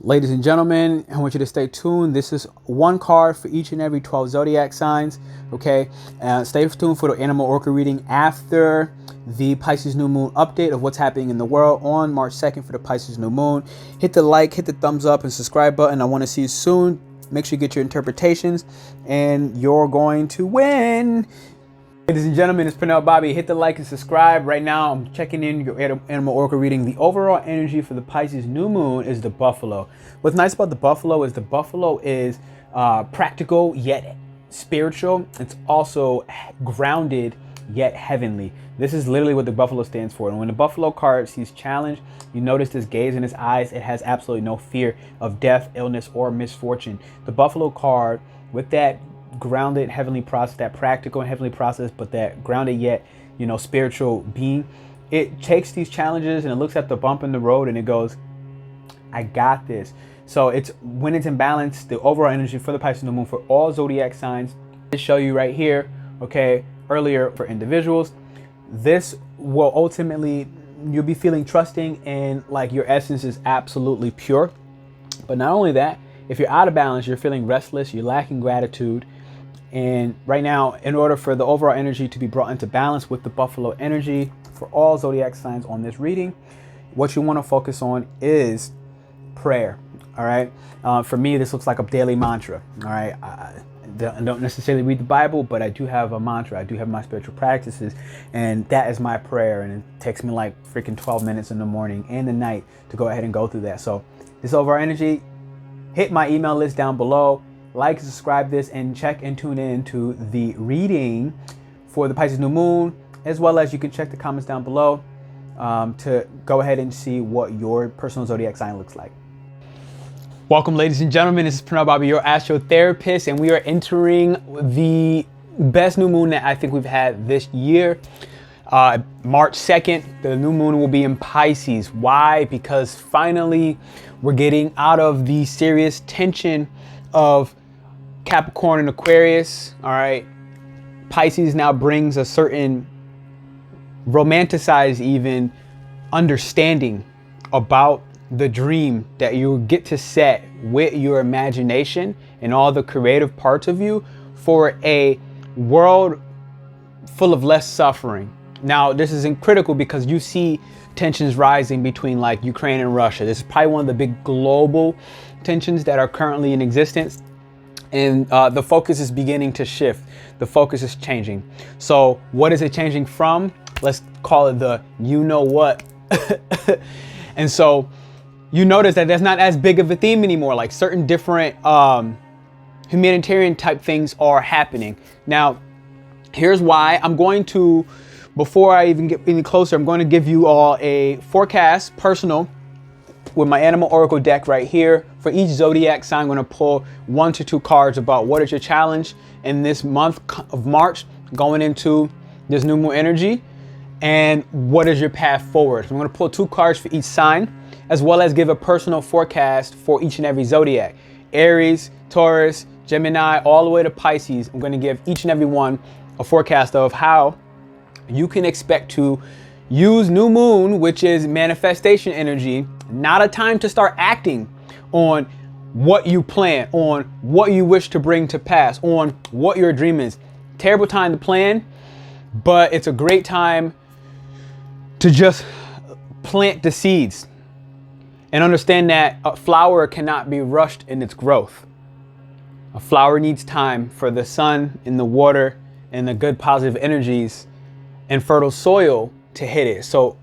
Ladies and gentlemen, I want you to stay tuned. This is one card for each and every 12 zodiac signs. Okay, stay tuned for the animal oracle reading after the Pisces New Moon update of what's happening in the world on March 2nd for the Pisces New Moon. Hit the like, hit the thumbs up, and subscribe button. I want to see you soon. Make sure you get your interpretations, and you're going to win. Ladies and gentlemen, it's Pernell Bobby. Hit the like and subscribe. Right now, I'm checking in your animal oracle reading. The overall energy for the Pisces New Moon is the buffalo. What's nice about the buffalo is practical yet spiritual. It's also grounded yet heavenly. This is literally what the buffalo stands for. And when the buffalo card sees challenge, you notice this gaze in his eyes. It has absolutely no fear of death, illness, or misfortune. The buffalo card, with that grounded heavenly process, that practical and heavenly process, but that grounded yet, spiritual being, it takes these challenges and it looks at the bump in the road and it goes, I got this. So it's when it's in balance, the overall energy for the Pisces New Moon for all zodiac signs. I show you right here, okay, earlier for individuals. This will ultimately, you'll be feeling trusting and like your essence is absolutely pure. But not only that, if you're out of balance, you're feeling restless, you're lacking gratitude. And right now, in order for the overall energy to be brought into balance with the buffalo energy for all zodiac signs on this reading, what you want to focus on is prayer. All right. For me, this looks like a daily mantra. All right. I don't necessarily read the Bible, but I do have a mantra. I do have my spiritual practices, and that is my prayer. And it takes me like freaking 12 minutes in the morning and the night to go ahead and go through that. So this overall energy, hit my email list down below. Like, subscribe this, and check and tune in to the reading for the Pisces New Moon, as well as you can check the comments down below to go ahead and see what your personal zodiac sign looks like. Welcome, ladies and gentlemen. This is Pernell Bobby, your astrotherapist, and we are entering the best new moon that I think we've had this year. March 2nd, the new moon will be in Pisces. Why? Because finally we're getting out of the serious tension of Capricorn and Aquarius. All right. Pisces now brings a certain romanticized even understanding about the dream that you get to set with your imagination and all the creative parts of you for a world full of less suffering. Now, this is critical because you see tensions rising between like Ukraine and Russia. This is probably one of the big global tensions that are currently in existence. And the focus is beginning to shift. The focus is changing. So what is it changing from? Let's call it the you know what. And so you notice that that's not as big of a theme anymore. Like certain different humanitarian type things are happening. Now, here's why. I'm going to, before I even get any closer, I'm going to give you all a forecast, personal, with my animal oracle deck right here. For each zodiac sign, I'm going to pull 1 to 2 cards about what is your challenge in this month of March going into this new moon energy, and what is your path forward. So I'm going to pull 2 cards for each sign, as well as give a personal forecast for each and every zodiac. Aries, Taurus, Gemini, all the way to Pisces. I'm going to give each and every one a forecast of how you can expect to use new moon, which is manifestation energy, not a time to start acting on what you plan, on what you wish to bring to pass, on what your dream is. Terrible time to plan, but it's a great time to just plant the seeds and understand that a flower cannot be rushed in its growth. A flower needs time for the sun and the water and the good positive energies and fertile soil to hit it. So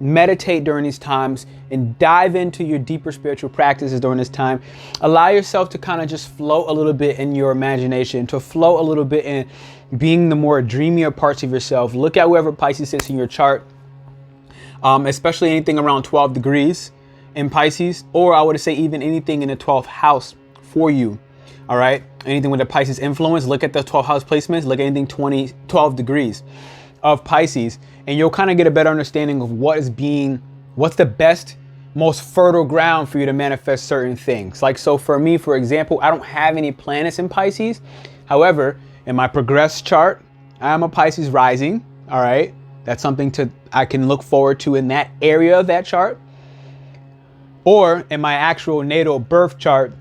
meditate during these times and dive into your deeper spiritual practices during this time. Allow yourself to kind of just float a little bit in your imagination, to float a little bit in being the more dreamier parts of yourself. Look at wherever Pisces sits in your chart, especially anything around 12 degrees in Pisces, or I would say even anything in the 12th house for you. All right. Anything with a Pisces influence, look at the 12th house placements, look at anything 12 degrees of Pisces, and you'll kind of get a better understanding of what's the best, most fertile ground for you to manifest certain things. Like, so for me, for example, I don't have any planets in Pisces. However, in my progress chart, I'm a Pisces rising. All right. That's something I can look forward to in that area of that chart. Or in my actual natal birth chart,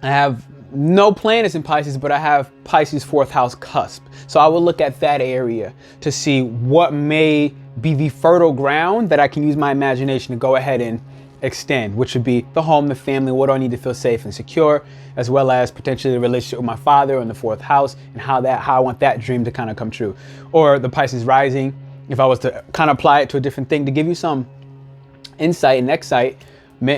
I have no planets in Pisces, but I have Pisces 4th house cusp. So I will look at that area to see what may be the fertile ground that I can use my imagination to go ahead and extend, which would be the home, the family, what do I need to feel safe and secure, as well as potentially the relationship with my father in the 4th house, and how I want that dream to kind of come true. Or the Pisces rising, if I was to kind of apply it to a different thing to give you some insight and excite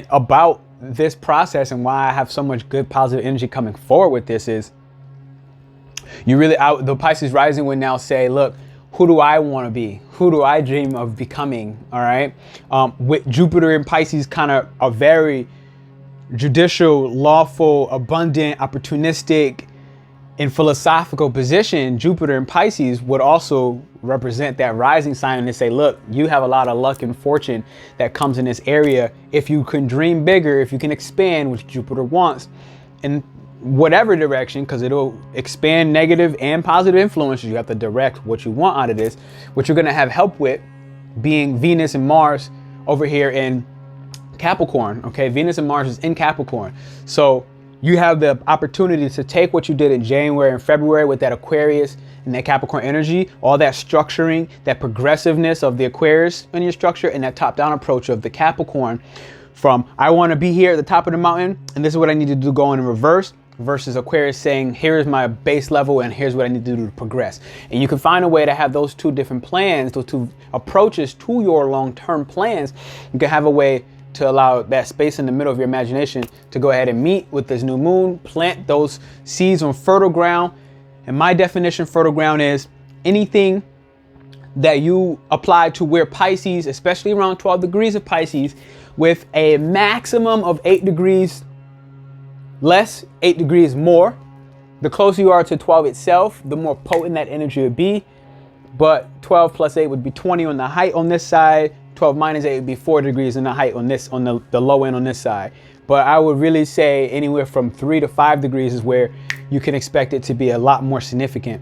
about this process and why I have so much good positive energy coming forward with this is the Pisces rising would now say, look, who do I want to be? Who do I dream of becoming? All right. With Jupiter in Pisces, kind of a very judicial, lawful, abundant, opportunistic, and philosophical position, Jupiter in Pisces would also represent that rising sign and say, look, you have a lot of luck and fortune that comes in this area if you can dream bigger, if you can expand, which Jupiter wants, in whatever direction, because it'll expand negative and positive influences. You have to direct what you want out of this, what you're going to have help with being Venus and Mars over here in Capricorn. Okay, Venus and Mars is in Capricorn. So you have the opportunity to take what you did in January and February with that Aquarius and that Capricorn energy, all that structuring, that progressiveness of the Aquarius in your structure, and that top-down approach of the Capricorn, from I want to be here at the top of the mountain, and this is what I need to do going in reverse, versus Aquarius saying, here is my base level and here's what I need to do to progress. And you can find a way to have those two different plans, those two approaches to your long-term plans. You can have a way to allow that space in the middle of your imagination to go ahead and meet with this new moon, plant those seeds on fertile ground. And my definition, fertile ground, is anything that you apply to where Pisces, especially around 12 degrees of Pisces, with a maximum of 8 degrees less, 8 degrees more. The closer you are to 12 itself, the more potent that energy would be. But 12 plus 8 would be 20 on the height on this side. 12 minus 8 would be 4 degrees in the height on this, on the low end on this side. But I would really say anywhere from 3 to 5 degrees is where you can expect it to be a lot more significant.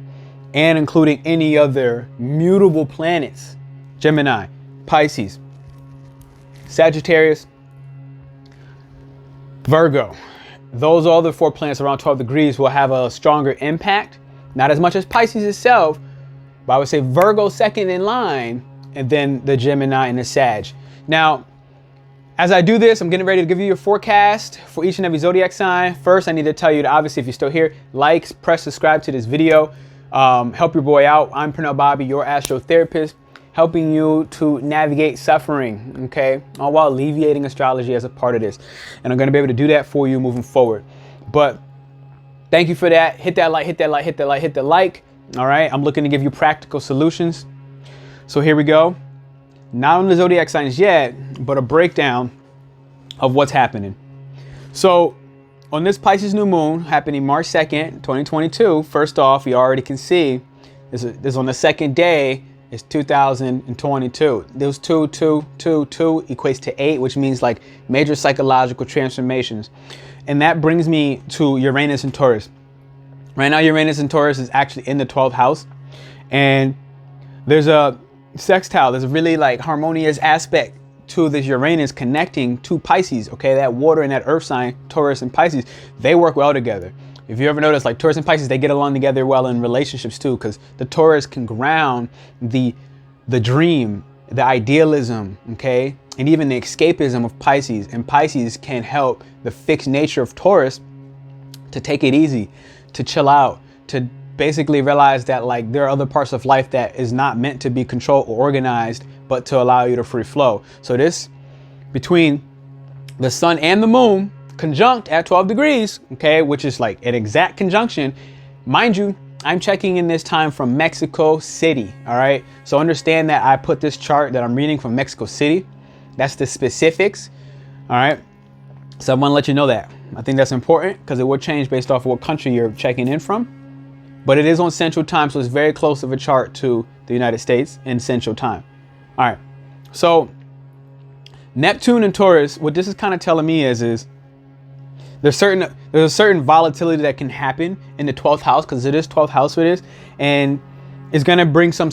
And including any other mutable planets: Gemini, Pisces, Sagittarius, Virgo. Those other 4 planets around 12 degrees will have a stronger impact. Not as much as Pisces itself, but I would say Virgo second in line, and then the Gemini and the Sag. Now, as I do this, I'm getting ready to give you your forecast for each and every zodiac sign. First, I need to tell you to, obviously, if you're still here, press subscribe to this video. Help your boy out. I'm Pernell Bobby, your astrotherapist, helping you to navigate suffering, okay? All while alleviating astrology as a part of this. And I'm gonna be able to do that for you moving forward. But thank you for that. Hit that like, hit that like, hit that like, hit the like. All right, I'm looking to give you practical solutions. So here we go. Not on the zodiac signs yet, but a breakdown of what's happening. So on this Pisces New Moon happening March 2nd, 2022, first off, you already can see this on the second day. It's 2022. Those 2, 2, 2, 2 equates to 8, which means like major psychological transformations. And that brings me to Uranus and Taurus. Right now, Uranus and Taurus is actually in the 12th house. And there's a sextile. There's a really like harmonious aspect to this Uranus connecting to Pisces. Okay, that water and that earth sign, Taurus and Pisces, they work well together. If you ever notice, like Taurus and Pisces, they get along together well in relationships too, because the Taurus can ground the dream, the idealism, okay, and even the escapism of Pisces. And Pisces can help the fixed nature of Taurus to take it easy, to chill out, to basically realize that like there are other parts of life that is not meant to be controlled or organized, but to allow you to free flow. So this, between the sun and the moon, conjunct at 12 degrees, okay, which is like an exact conjunction. Mind you, I'm checking in this time from Mexico City, all right? So understand that I put this chart that I'm reading from Mexico City. That's the specifics, all right? So I want to let you know that. I think that's important because it will change based off of what country you're checking in from. But it is on Central Time, so it's very close of a chart to the United States in Central Time. All right, so Neptune and Taurus, what this is kind of telling me is there's a certain volatility that can happen in the 12th house, because it is 12th house for this. And is going to bring some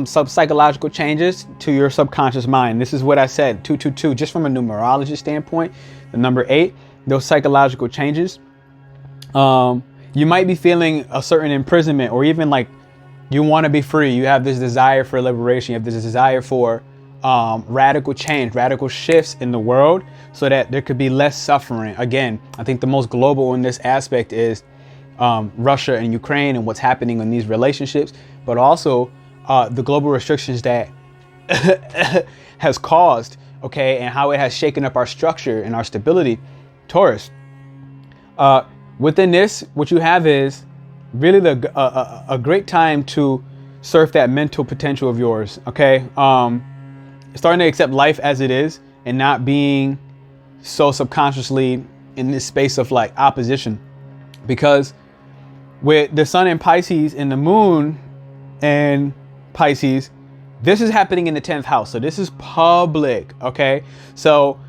psychological changes to your subconscious mind. This is what I said, 222, just from a numerology standpoint, the number 8, those psychological changes. You might be feeling a certain imprisonment, or even like you want to be free. You have this desire for liberation. You have this desire for radical change, radical shifts in the world, so that there could be less suffering. Again, I think the most global in this aspect is Russia and Ukraine and what's happening in these relationships, but also the global restrictions that has caused, okay, and how it has shaken up our structure and our stability. Taurus, within this, what you have is really a great time to surf that mental potential of yours, okay? Starting to accept life as it is and not being so subconsciously in this space of like opposition, because with the sun in Pisces and the moon and Pisces, this is happening in the 10th house. So this is public. Okay. So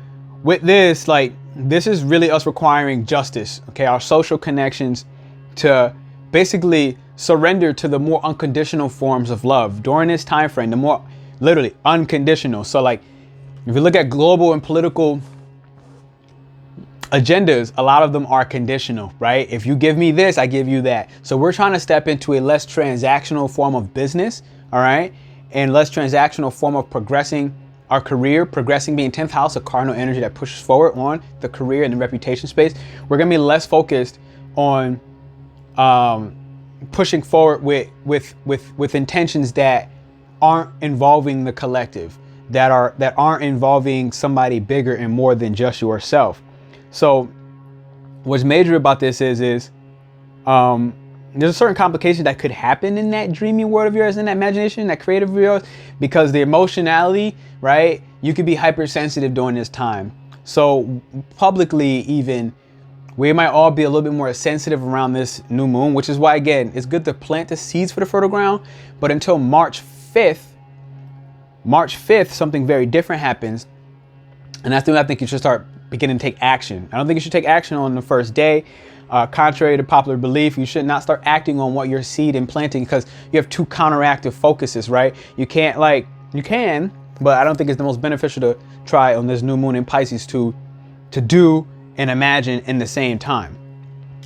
with this, like, this is really us requiring justice. Okay. Our social connections to basically surrender to the more unconditional forms of love during this time frame, the more literally unconditional. So like, if you look at global and political agendas, a lot of them are conditional, right? If you give me this, I give you that. So we're trying to step into a less transactional form of business, all right? And less transactional form of progressing our career, progressing being 10th house, a cardinal energy that pushes forward on the career and the reputation space. We're gonna be less focused on pushing forward with intentions that aren't involving the collective, that aren't involving somebody bigger and more than just yourself. So what's major about this is there's a certain complication that could happen in that dreamy world of yours, in that imagination, that creative of yours, because the emotionality, right? You could be hypersensitive during this time. So publicly, even, we might all be a little bit more sensitive around this new moon, which is why, again, it's good to plant the seeds for the fertile ground. But until March 5th, something very different happens. And that's when I think you should start beginning to take action. I don't think you should take action on the first day. Contrary to popular belief, you should not start acting on what your seed and planting, because you have two counteractive focuses, right? You can't, like, you can, but I don't think it's the most beneficial to try on this new moon in Pisces to do and imagine in the same time.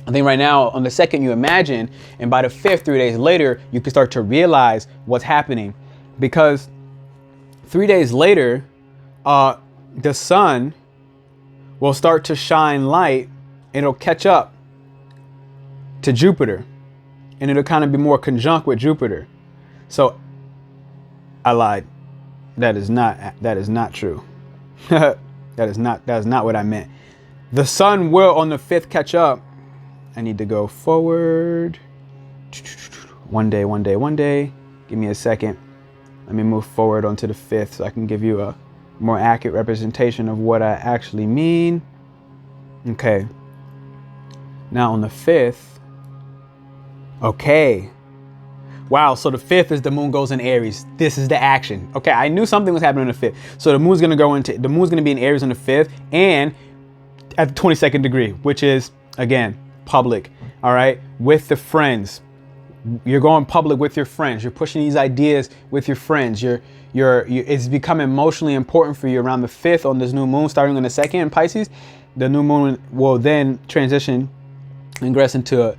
I think right now, on the second you imagine, and by the 5th, 3 days later, you can start to realize what's happening, because 3 days later, the sun will start to shine light. It'll catch up to Jupiter, and it'll kind of be more conjunct with Jupiter. So I lied. That is not true. that is not what I meant. The sun will on the 5th catch up. I need to go forward. One day. Give me a second. Let me move forward onto the 5th so I can give you a more accurate representation of what I actually mean. Okay. Now on the 5th. Okay. Wow, so the 5th is the moon goes in Aries. This is the action. Okay, I knew something was happening on the 5th. So the moon's gonna be in Aries on the 5th and at the 22nd degree, which is, again, public. All right, with the friends. You're going public with your friends. You're pushing these ideas with your friends. It's become emotionally important for you around the 5th on this new moon, starting on the 2nd in Pisces. The new moon will then transition, ingress into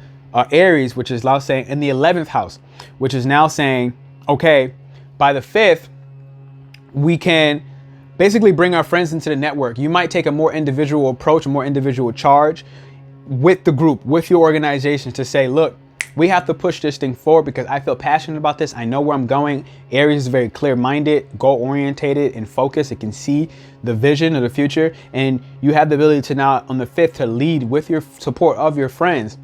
Aries, which is now saying in the 11th house, which is now saying, okay, by the 5th, we can basically bring our friends into the network. You might take a more individual approach, a more individual charge with the group, with your organization, to say, look, we have to push this thing forward because I feel passionate about this. I know where I'm going. Aries is very clear-minded, goal-orientated, and focused. It can see the vision of the future. And you have the ability to now, on the 5th, to lead with your support of your friends,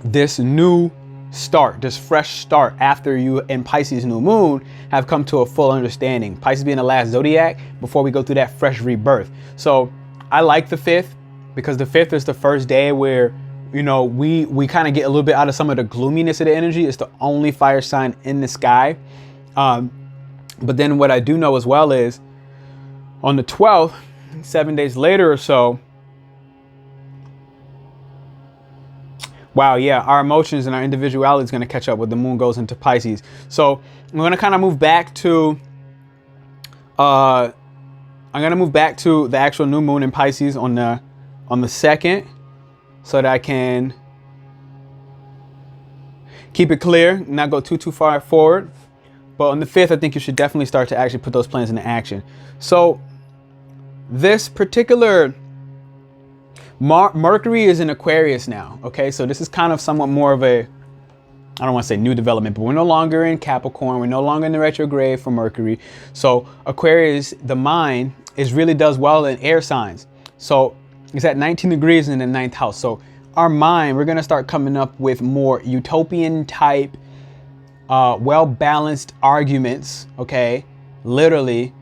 this new start, this fresh start after you and Pisces new moon have come to a full understanding. Pisces being the last zodiac before we go through that fresh rebirth. So I like the 5th because the 5th is the first day where, you know, we kind of get a little bit out of some of the gloominess of the energy. It's the only fire sign in the sky. But then what I do know as well is on the 12th, 7 days later or so, Wow, yeah, our emotions and our individuality is going to catch up when the moon goes into Pisces. So I'm going to kind of move back to, the actual new moon in Pisces on the 2nd, so that I can keep it clear, not go too far forward. But on the 5th, I think you should definitely start to actually put those plans into action. So this particular Mercury is in Aquarius now. Okay, so this is kind of somewhat more of a, I don't want to say new development, but we're no longer in Capricorn. We're no longer in the retrograde for Mercury. So Aquarius, the mind, really does well in air signs. So it's at 19 degrees in the 9th house. So our mind, we're going to start coming up with more utopian type, well-balanced arguments. Okay, literally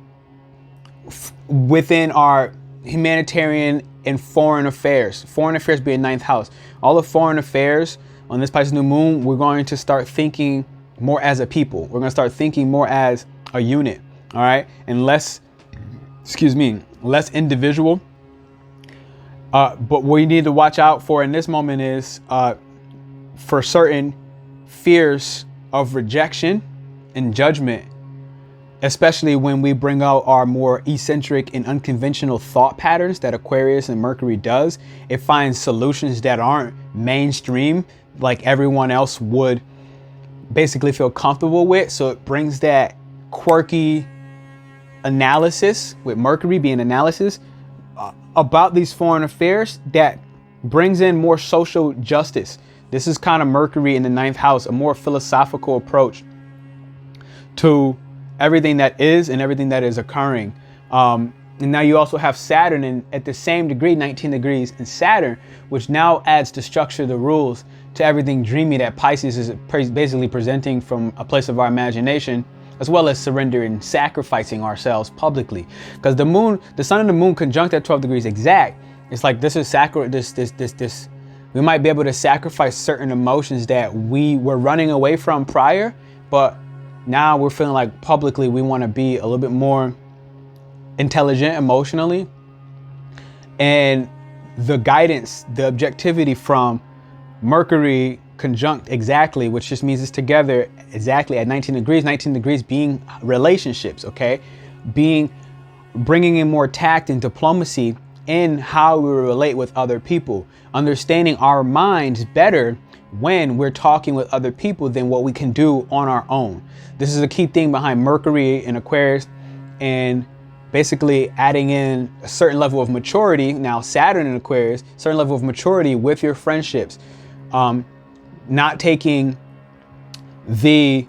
within our humanitarian and foreign affairs being 9th house. All the foreign affairs on this Pisces new moon, we're going to start thinking more as a people. We're going to start thinking more as a unit. All right. And less individual. But what we need to watch out for in this moment is for certain fears of rejection and judgment, especially when we bring out our more eccentric and unconventional thought patterns that Aquarius and Mercury does. It finds solutions that aren't mainstream, like everyone else would basically feel comfortable with. So it brings that quirky analysis, with Mercury being analysis, about these foreign affairs that brings in more social justice. This is kind of Mercury in the 9th house, a more philosophical approach to everything that is and everything that is occurring. And now you also have Saturn in at the same degree, 19 degrees in Saturn, which now adds the structure, the rules to everything dreamy that Pisces is basically presenting from a place of our imagination, as well as surrendering, sacrificing ourselves publicly. Because the moon, the sun and the moon conjunct at 12 degrees exact. It's like this is we might be able to sacrifice certain emotions that we were running away from prior, but now we're feeling like publicly we want to be a little bit more intelligent emotionally. And the guidance, the objectivity from Mercury conjunct exactly, which just means it's together exactly at 19 degrees being relationships, okay? Bringing in more tact and diplomacy in how we relate with other people, understanding our minds better when we're talking with other people than what we can do on our own. This is a key thing behind Mercury in Aquarius, and basically adding in a certain level of maturity. Now Saturn in Aquarius, certain level of maturity with your friendships, not taking the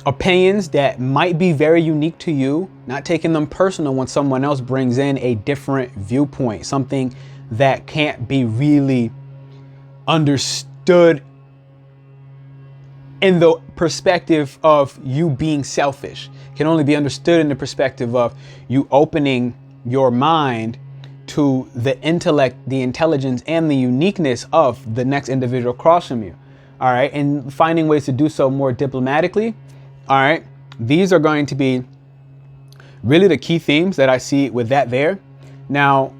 opinions that might be very unique to you, not taking them personal when someone else brings in a different viewpoint, something that can't be really understood in the perspective of you being selfish. Can only be understood in the perspective of you opening your mind to the intellect, the intelligence, and the uniqueness of the next individual across from you. All right, and finding ways to do so more diplomatically. All right, these are going to be really the key themes that I see with that there. Now,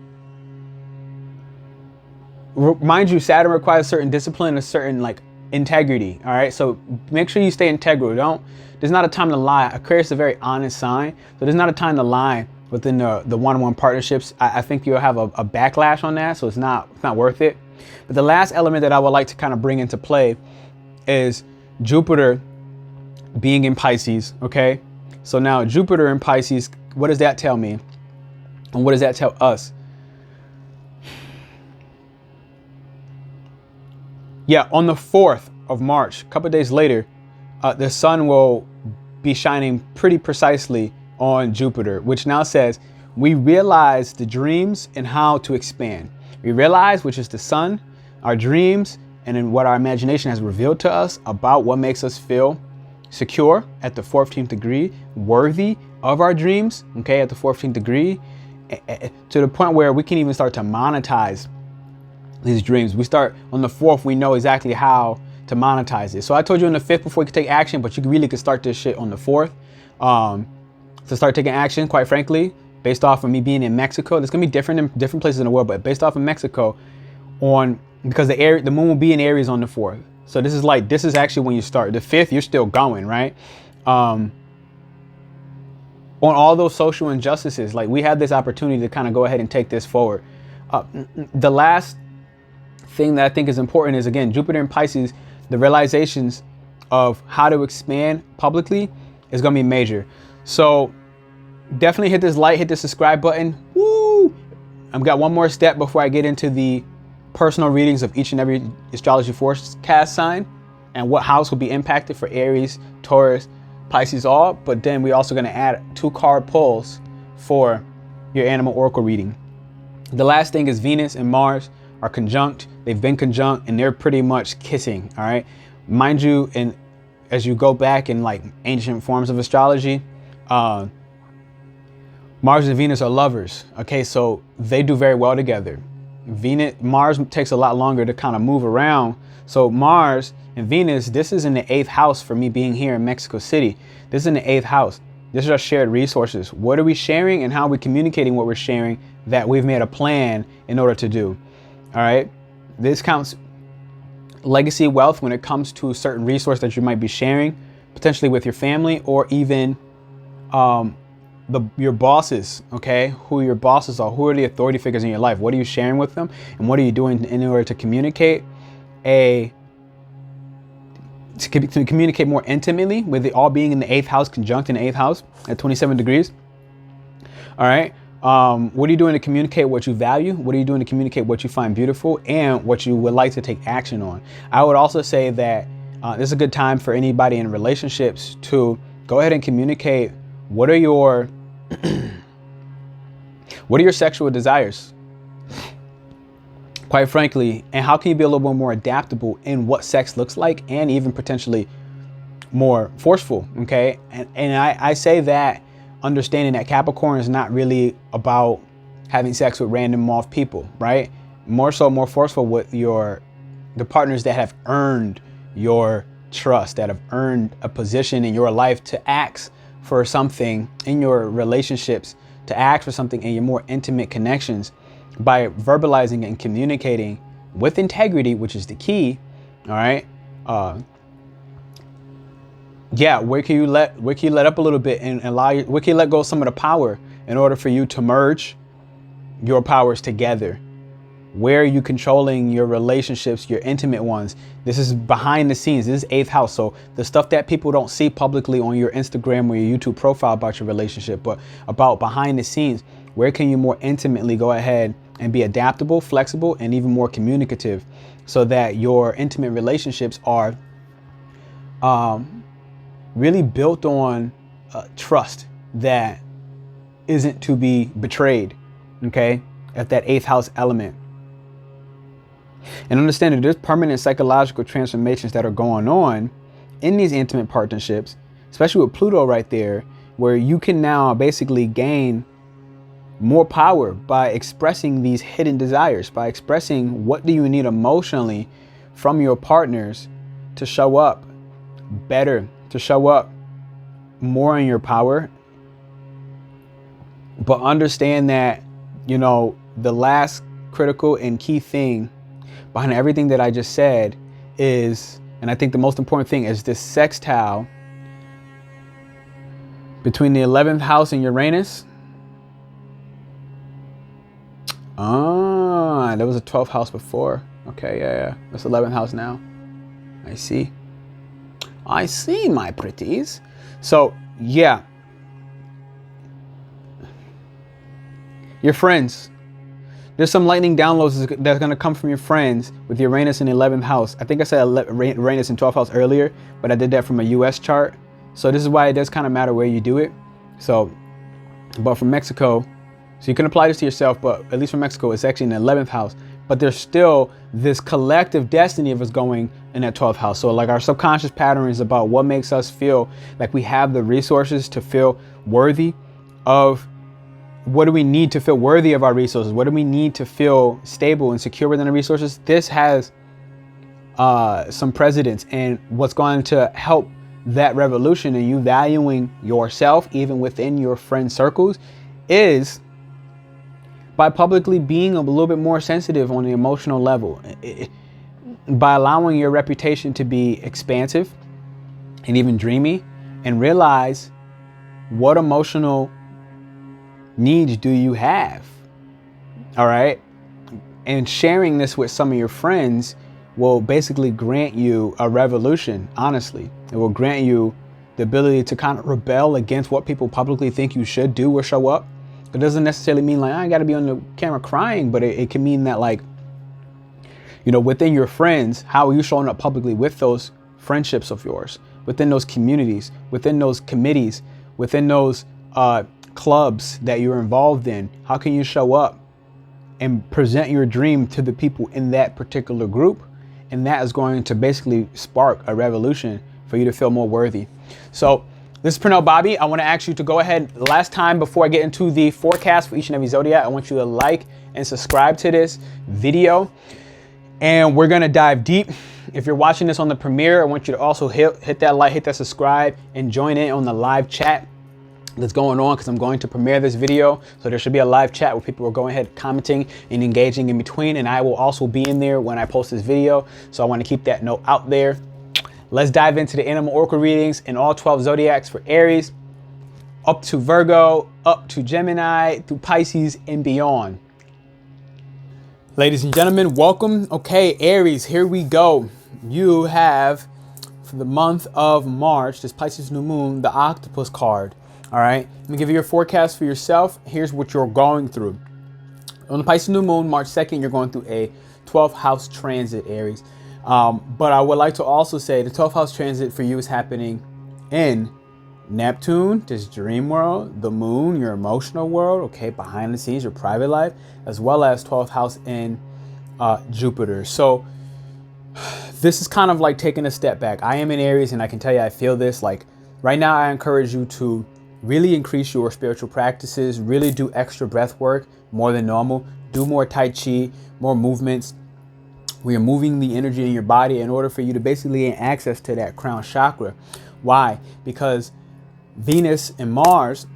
mind you, Saturn requires certain discipline, a certain like integrity. All right, so make sure you stay integral. There's not a time to lie. Aquarius is a very honest sign, so there's not a time to lie within the one-on-one partnerships. I think you'll have a backlash on that, so it's not worth it. But the last element that I would like to kind of bring into play is Jupiter being in Pisces. Okay, so now Jupiter in Pisces, what does that tell me, and what does that tell us? Yeah, on the 4th of March, a couple of days later, the sun will be shining pretty precisely on Jupiter, which now says we realize the dreams and how to expand. We realize, which is the sun, our dreams, and then what our imagination has revealed to us about what makes us feel secure at the 14th degree, worthy of our dreams, okay, at the 14th degree, to the point where we can even start to monetize these dreams. We start on the 4th, we know exactly how to monetize it. So I told you on the 5th before you could take action, but you really could start this shit on the 4th. To start taking action, quite frankly, based off of me being in Mexico. There's gonna be different in different places in the world, but based off of Mexico, on because the moon will be in Aries on the 4th. So this is actually when you start. The 5th, you're still going, right? On all those social injustices, like we have this opportunity to kind of go ahead and take this forward. The last thing that I think is important is, again, Jupiter in Pisces, the realizations of how to expand publicly is going to be major. So definitely hit this like, hit the subscribe button. Woo! I've got one more step before I get into the personal readings of each and every astrology forecast sign and what house will be impacted for Aries, Taurus, Pisces, all. But then we're also going to add 2 card pulls for your animal oracle reading. The last thing is Venus and Mars are conjunct. They've been conjunct and they're pretty much kissing. All right. Mind you, and as you go back in like ancient forms of astrology, Mars and Venus are lovers. Okay, so they do very well together. Mars takes a lot longer to kind of move around. So Mars and Venus, this is in the 8th house for me being here in Mexico City. This is in the 8th house. This is our shared resources. What are we sharing and how are we communicating what we're sharing that we've made a plan in order to do? All right. This counts legacy wealth when it comes to a certain resource that you might be sharing, potentially with your family or even your bosses. Okay, who your bosses are, who are the authority figures in your life, what are you sharing with them, and what are you doing in order to communicate to communicate more intimately, with it all being in the 8th house, conjunct in the 8th house at 27 degrees. All right. What are you doing to communicate what you value? What are you doing to communicate what you find beautiful and what you would like to take action on? I would also say that this is a good time for anybody in relationships to go ahead and communicate what are your sexual desires, quite frankly, and how can you be a little bit more adaptable in what sex looks like and even potentially more forceful. Okay. And I say that understanding that Capricorn is not really about having sex with random off people, right? More forceful with the partners that have earned your trust, that have earned a position in your life to ask for something in your relationships, to ask for something in your more intimate connections by verbalizing and communicating with integrity, which is the key. All right. Yeah, where can you let up a little bit and where can you let go of some of the power in order for you to merge your powers together? Where are you controlling your relationships, your intimate ones? This is behind the scenes. This is 8th house. So the stuff that people don't see publicly on your Instagram or your YouTube profile about your relationship, but about behind the scenes, where can you more intimately go ahead and be adaptable, flexible, and even more communicative so that your intimate relationships are really built on trust that isn't to be betrayed, okay, at that 8th house element. And understand that there's permanent psychological transformations that are going on in these intimate partnerships, especially with Pluto right there, where you can now basically gain more power by expressing these hidden desires, by expressing what do you need emotionally from your partners to show up better, to show up more in your power. But understand that, you know, the last critical and key thing behind everything that I just said is, and I think the most important thing is this sextile between the 11th house and Uranus. There was a 12th house before. Okay, yeah. That's 11th house now. I see, my pretties. So, yeah. Your friends. There's some lightning downloads that's going to come from your friends with Uranus in the 11th house. I think I said Uranus in 12th house earlier, but I did that from a US chart. So this is why it does kind of matter where you do it. So, but from Mexico, so you can apply this to yourself, but at least from Mexico, it's actually in the 11th house. But there's still this collective destiny of us going in that 12th house. So like our subconscious pattern is about what makes us feel like we have the resources to feel worthy of. What do we need to feel worthy of our resources? What do we need to feel stable and secure within our resources? This has some precedence, and what's going to help that revolution and you valuing yourself even within your friend circles is by publicly being a little bit more sensitive on the emotional level, by allowing your reputation to be expansive and even dreamy, and realize what emotional needs do you have. All right. And sharing this with some of your friends will basically grant you a revolution. Honestly, it will grant you the ability to kind of rebel against what people publicly think you should do or show up. It doesn't necessarily mean like, I got to be on the camera crying, but it can mean that, like, you know, within your friends, how are you showing up publicly with those friendships of yours, within those communities, within those committees, within those clubs that you're involved in? How can you show up and present your dream to the people in that particular group? And that is going to basically spark a revolution for you to feel more worthy. So this is Pernell Bobby. I want to ask you to go ahead, last time before I get into the forecast for each and every zodiac, I want you to like and subscribe to this video. And we're going to dive deep. If you're watching this on the premiere, I want you to also hit that like, hit that subscribe, and join in on the live chat that's going on, because I'm going to premiere this video. So there should be a live chat where people are going ahead commenting and engaging in between. And I will also be in there when I post this video. So I want to keep that note out there. Let's dive into the animal oracle readings in all 12 zodiacs for Aries, up to Virgo, up to Gemini, through Pisces and beyond. Ladies and gentlemen, welcome. Okay, Aries, here we go. You have, for the month of March, this Pisces New Moon, the Octopus card. All right, let me give you your forecast for yourself. Here's what you're going through. On the Pisces New Moon, March 2nd, you're going through a 12th house transit, Aries. But I would like to also say the 12th house transit for you is happening in Neptune, this dream world, the moon, your emotional world, okay, behind the scenes, your private life, as well as 12th house in Jupiter. So this is kind of like taking a step back. I am in Aries, and I can tell you I feel this. Like right now, I encourage you to really increase your spiritual practices, really do extra breath work more than normal, do more Tai Chi, more movements. We are moving the energy in your body in order for you to basically gain access to that crown chakra. Why? Because Venus and Mars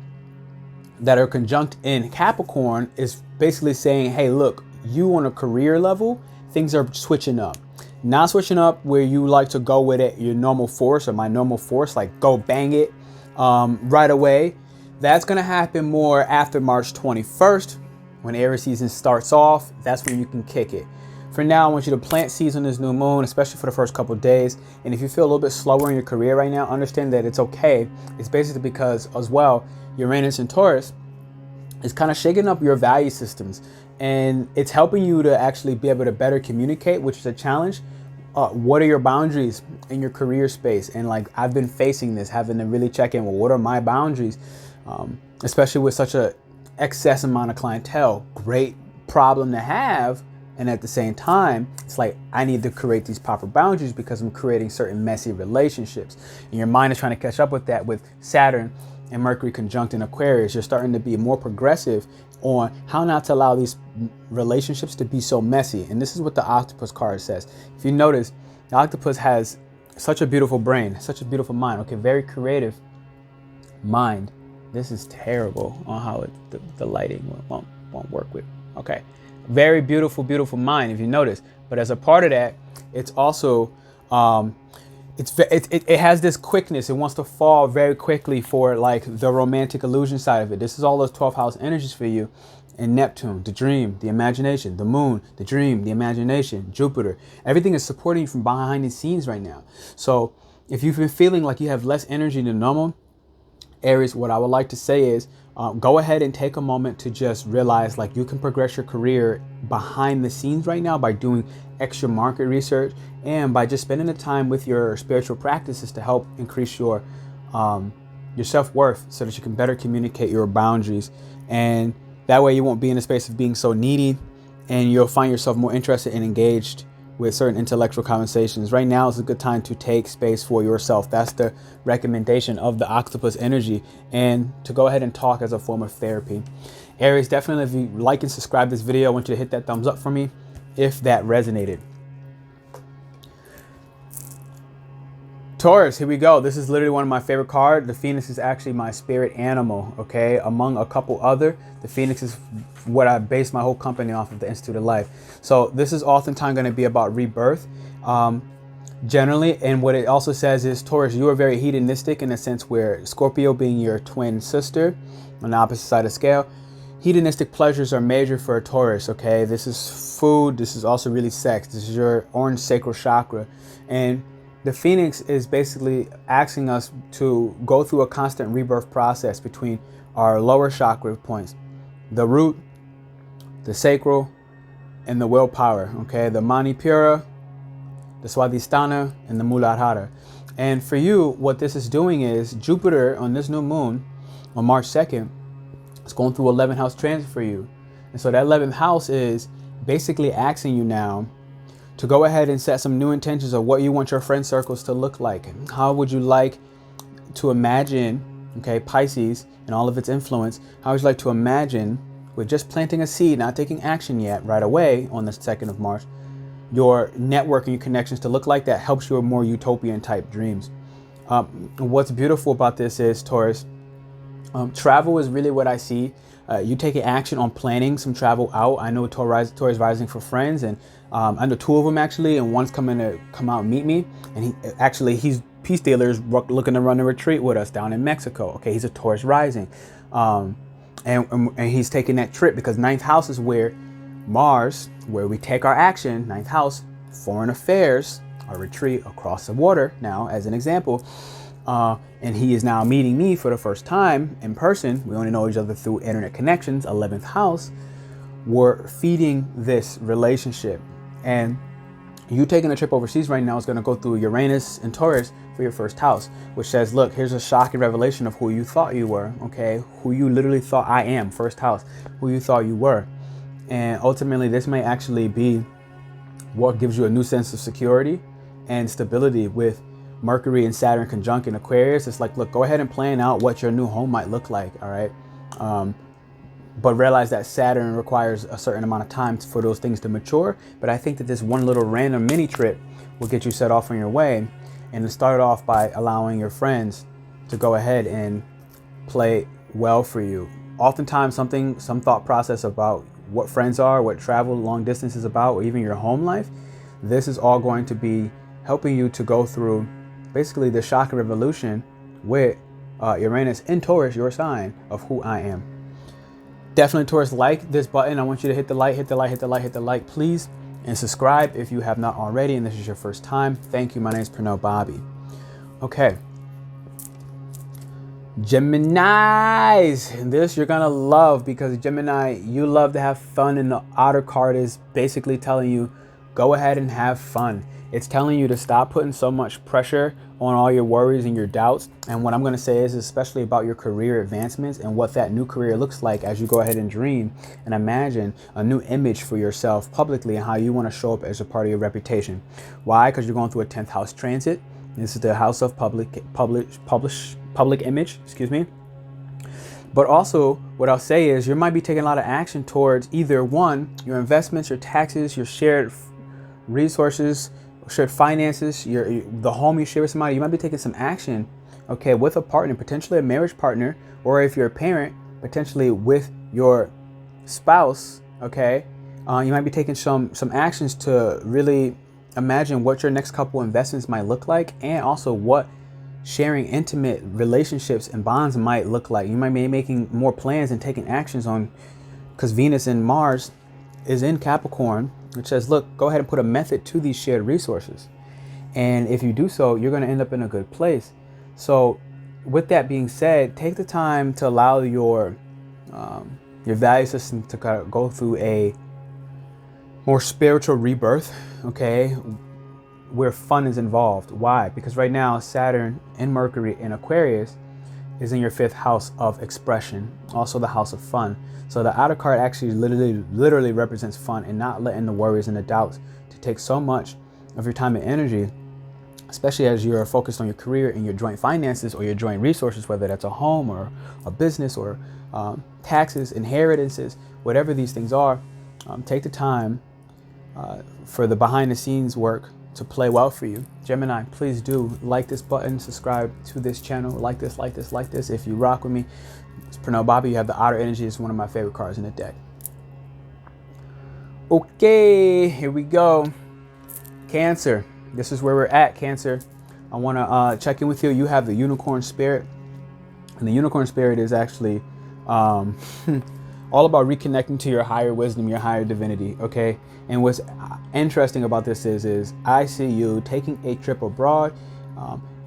that are conjunct in Capricorn is basically saying, hey, look, you on a career level, things are switching up. Not switching up where you like to go with it, your normal force or my normal force, like go bang it right away. That's going to happen more after March 21st when Aries season starts off. That's when you can kick it. For now, I want you to plant seeds on this new moon, especially for the first couple of days. And if you feel a little bit slower in your career right now, understand that it's okay. It's basically because, as well, Uranus and Taurus is kind of shaking up your value systems. And it's helping you to actually be able to better communicate, which is a challenge. What are your boundaries in your career space? And like, I've been facing this, having to really check in, well, what are my boundaries? Especially with such a excess amount of clientele. Great problem to have. And at the same time, it's like, I need to create these proper boundaries because I'm creating certain messy relationships. And your mind is trying to catch up with that with Saturn and Mercury conjunct in Aquarius. You're starting to be more progressive on how not to allow these relationships to be so messy. And this is what the Octopus card says. If you notice, the Octopus has such a beautiful brain, such a beautiful mind. Okay, very creative mind. This is terrible on how the lighting won't work with. Okay. Very beautiful, beautiful mind, if you notice. But as a part of that, it's also, it has this quickness. It wants to fall very quickly for like the romantic illusion side of it. This is all those 12th house energies for you. And Neptune, the dream, the imagination, the moon, the dream, the imagination, Jupiter. Everything is supporting you from behind the scenes right now. So if you've been feeling like you have less energy than normal, Aries, what I would like to say is, go ahead and take a moment to just realize like you can progress your career behind the scenes right now by doing extra market research and by just spending the time with your spiritual practices to help increase your self-worth so that you can better communicate your boundaries. And that way you won't be in a space of being so needy, and you'll find yourself more interested and engaged with certain intellectual conversations. Right now is a good time to take space for yourself. That's the recommendation of the Octopus energy, and to go ahead and talk as a form of therapy. Aries, definitely, if you like and subscribe this video, I want you to hit that thumbs up for me if that resonated. Taurus, here we go. This is literally one of my favorite cards. The Phoenix is actually my spirit animal, okay? Among a couple other, the Phoenix is what I base my whole company off of, the Institute of Life. So this is oftentimes going to be about rebirth, generally. And what it also says is, Taurus, you are very hedonistic in a sense where Scorpio being your twin sister on the opposite side of the scale, hedonistic pleasures are major for a Taurus, okay? This is food. This is also really sex. This is your orange sacral chakra. And the Phoenix is basically asking us to go through a constant rebirth process between our lower chakra points, the root, the sacral, and the willpower, okay? The Manipura, the Swadhisthana, and the Muladhara. And for you, what this is doing is Jupiter on this new moon on March 2nd, it's going through 11th house transit for you. And so that 11th house is basically asking you now to go ahead and set some new intentions of what you want your friend circles to look like. How would you like to imagine, okay, Pisces and all of its influence, how would you like to imagine, with just planting a seed, not taking action yet right away on the 2nd of March, your network and your connections to look like? That helps your more utopian type dreams. What's beautiful about this is, Taurus, travel is really what I see. You taking action on planning some travel out. I know Taurus rising for friends, and I know two of them actually, and one's coming to come out and meet me. And he's peace dealers looking to run a retreat with us down in Mexico. Okay, he's a Taurus rising, and he's taking that trip because 9th house is where Mars, where we take our action. 9th house, foreign affairs, a retreat across the water. Now, as an example. And he is now meeting me for the first time in person. We only know each other through internet connections. 11th house, we're feeding this relationship. And you taking a trip overseas right now is going to go through Uranus and Taurus for your first house, which says, look, here's a shocking revelation of who you thought you were, okay? Who you literally thought I am, first house, who you thought you were. And ultimately, this may actually be what gives you a new sense of security and stability with Mercury and Saturn conjunct in Aquarius. It's like, look, go ahead and plan out what your new home might look like, all right? But realize that Saturn requires a certain amount of time for those things to mature. But I think that this one little random mini trip will get you set off on your way, and to start off by allowing your friends to go ahead and play well for you. Oftentimes some thought process about what friends are, what travel long distance is about, or even your home life, this is all going to be helping you to go through basically the chakra revolution with Uranus in Taurus, your sign of who I am. Definitely, Taurus, like this button. I want you to hit the like, please. And subscribe if you have not already and this is your first time. Thank you. My name is Pernell Bobby. Okay. Geminis. This you're going to love because Gemini, you love to have fun. And the outer card is basically telling you, go ahead and have fun. It's telling you to stop putting so much pressure on all your worries and your doubts. And what I'm going to say is especially about your career advancements and what that new career looks like as you go ahead and dream and imagine a new image for yourself publicly and how you want to show up as a part of your reputation. Why? Because you're going through a 10th house transit. This is the house of public image, excuse me. But also what I'll say is you might be taking a lot of action towards either one, your investments, your taxes, your shared resources, shared finances, the home you share with somebody. You might be taking some action, okay, with a partner, potentially a marriage partner, or if you're a parent, potentially with your spouse, okay. You might be taking some actions to really imagine what your next couple investments might look like, and also what sharing intimate relationships and bonds might look like. You might be making more plans and taking actions on, because Venus and Mars is in Capricorn, which says, look, go ahead and put a method to these shared resources. And if you do so, you're going to end up in a good place. So with that being said, take the time to allow your value system to kind of go through a more spiritual rebirth, okay, where fun is involved. Why? Because right now, Saturn and Mercury in Aquarius is in your 5th house of expression, also the house of fun. So the outer card actually literally represents fun and not letting the worries and the doubts to take so much of your time and energy, especially as you're focused on your career and your joint finances or your joint resources, whether that's a home or a business or taxes, inheritances, whatever these things are. Take the time for the behind the scenes work to play well for you. Gemini, please do like this button, subscribe to this channel, like this. If you rock with me, it's Pernell Bobby. You have the Otter Energy. It's one of my favorite cards in the deck. Okay, here we go. Cancer, this is where we're at, Cancer. I want to check in with you. You have the Unicorn Spirit, and the Unicorn Spirit is actually all about reconnecting to your higher wisdom, your higher divinity, okay? And what's interesting about this is I see you taking a trip abroad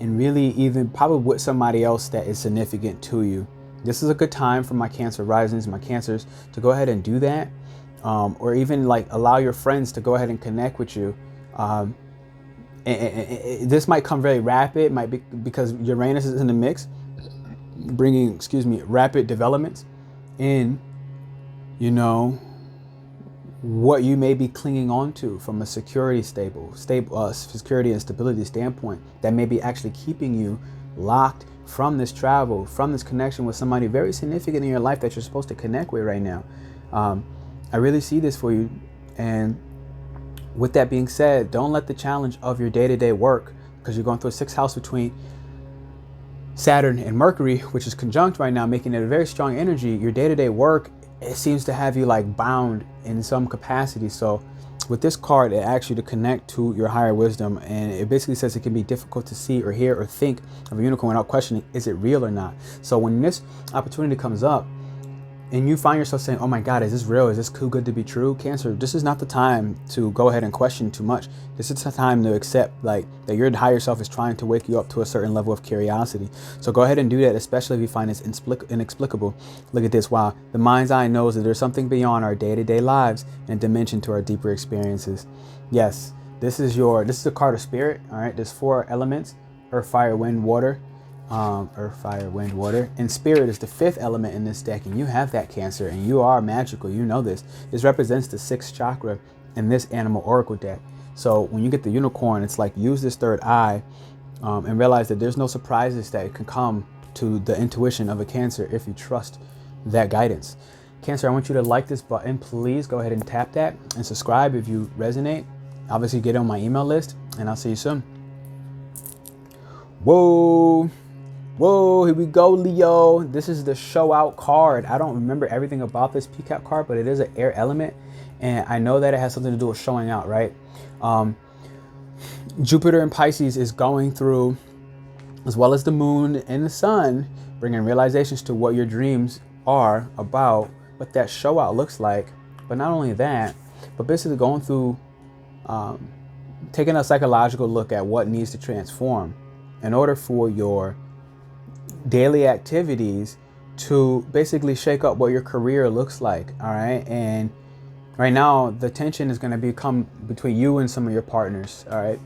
and really even probably with somebody else that is significant to you. This is a good time for my Cancer risings, my Cancers, to go ahead and do that. Or even like allow your friends to go ahead and connect with you. And this might come very rapid, might be because Uranus is in the mix, bringing, rapid developments in, what you may be clinging on to from a security security and stability standpoint that may be actually keeping you locked from this travel, from this connection with somebody very significant in your life that you're supposed to connect with right now. I really see this for you. And with that being said, don't let the challenge of your day-to-day work, because you're going through a 6th house between Saturn and Mercury, which is conjunct right now, making it a very strong energy. Your day-to-day work, it seems to have you like bound in some capacity. So with this card, it asks you to connect to your higher wisdom. And it basically says it can be difficult to see or hear or think of a unicorn without questioning, is it real or not? So when this opportunity comes up, and you find yourself saying, oh my God, is this real? Is this too good to be true? Cancer, this is not the time to go ahead and question too much. This is the time to accept like that your higher self is trying to wake you up to a certain level of curiosity. So go ahead and do that, especially if you find it's inexplicable. Look at this. Wow. The mind's eye knows that there's something beyond our day-to-day lives and dimension to our deeper experiences. Yes, this is a card of spirit. All right. There's 4 elements: earth, fire, wind, water. Earth, fire, wind, water, and spirit is the 5th element in this deck, and you have that, Cancer, and you are magical. You know this. This represents the 6th chakra in this animal oracle deck. So when you get the unicorn, it's like use this 3rd eye and realize that there's no surprises that can come to the intuition of a Cancer if you trust that guidance. Cancer, I want you to like this button. Please go ahead and tap that and subscribe if you resonate. Obviously get on my email list, and I'll see you soon. Whoa, here we go, Leo. This is the show out card. I don't remember everything about this PCAP card, but it is an air element. And I know that it has something to do with showing out, right? Jupiter in Pisces is going through, as well as the moon and the sun, bringing realizations to what your dreams are about, what that show out looks like. But not only that, but basically going through, taking a psychological look at what needs to transform in order for your daily activities to basically shake up what your career looks like. All right. And right now the tension is going to become between you and some of your partners. All right.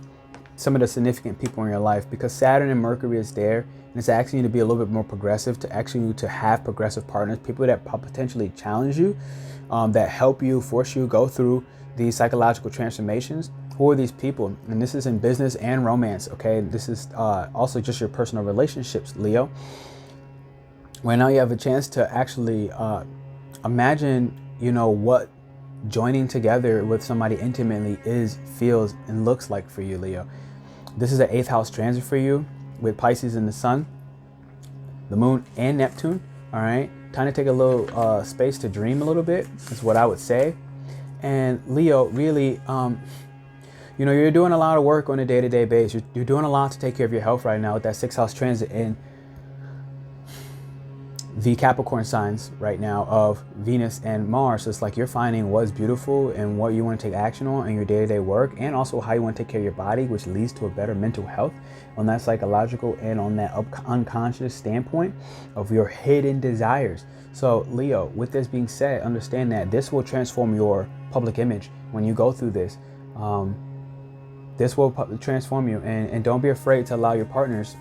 Some of the significant people in your life, because Saturn and Mercury is there, and it's asking you to be a little bit more progressive, to actually to have progressive partners, people that potentially challenge you, that help you, force you to go through these psychological transformations. Who are these people? And this is in business and romance, okay? This is also just your personal relationships, Leo. Where now you have a chance to actually imagine, what joining together with somebody intimately feels, and looks like for you, Leo. This is an 8th house transit for you with Pisces and the Sun, the Moon, and Neptune, all right? Time to take a little space to dream a little bit, is what I would say. And Leo, really, you're doing a lot of work on a day-to-day basis. You're doing a lot to take care of your health right now with that 6th house transit in the Capricorn signs right now of Venus and Mars. So it's like you're finding what's beautiful and what you want to take action on in your day-to-day work, and also how you want to take care of your body, which leads to a better mental health on that psychological and on that unconscious standpoint of your hidden desires. So Leo, with this being said, understand that this will transform your public image when you go through this. This will transform you, and don't be afraid to allow your partners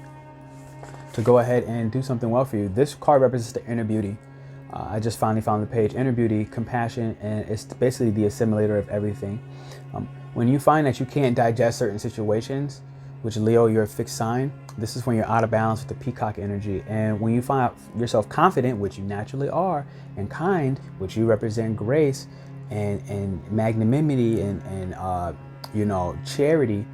to go ahead and do something well for you. This card represents the inner beauty. I just finally found the page. Inner beauty, compassion, and it's basically the assimilator of everything. When you find that you can't digest certain situations, which Leo, you're a fixed sign, this is when you're out of balance with the peacock energy. And when you find yourself confident, which you naturally are, and kind, which you represent grace and magnanimity and charity,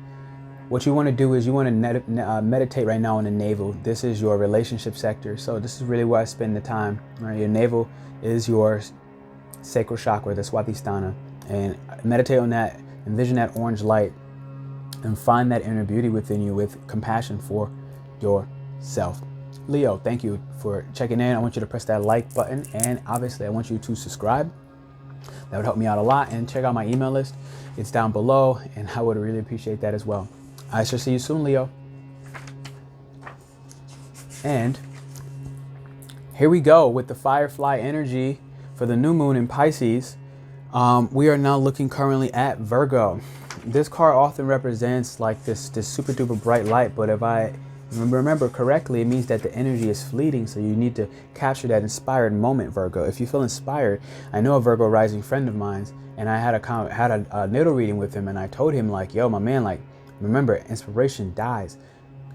what you want to do is you want to meditate right now on the navel. This is your relationship sector. So this is really where I spend the time. Right? Your navel is your sacral chakra, the Swatisthana. And meditate on that, envision that orange light, and find that inner beauty within you with compassion for yourself. Leo, thank you for checking in. I want you to press that like button, and obviously I want you to subscribe. That would help me out a lot. And check out my email list. It's down below, and I would really appreciate that as well. I shall see you soon, Leo. And here we go with the Firefly energy for the new moon in Pisces. We are now looking currently at Virgo. This card often represents like this super duper bright light, but if I remember correctly, it means that the energy is fleeting, so you need to capture that inspired moment, Virgo. If you feel inspired, I know a Virgo rising friend of mine, and I had a natal reading with him, and I told him like, yo, my man, like, remember, inspiration dies.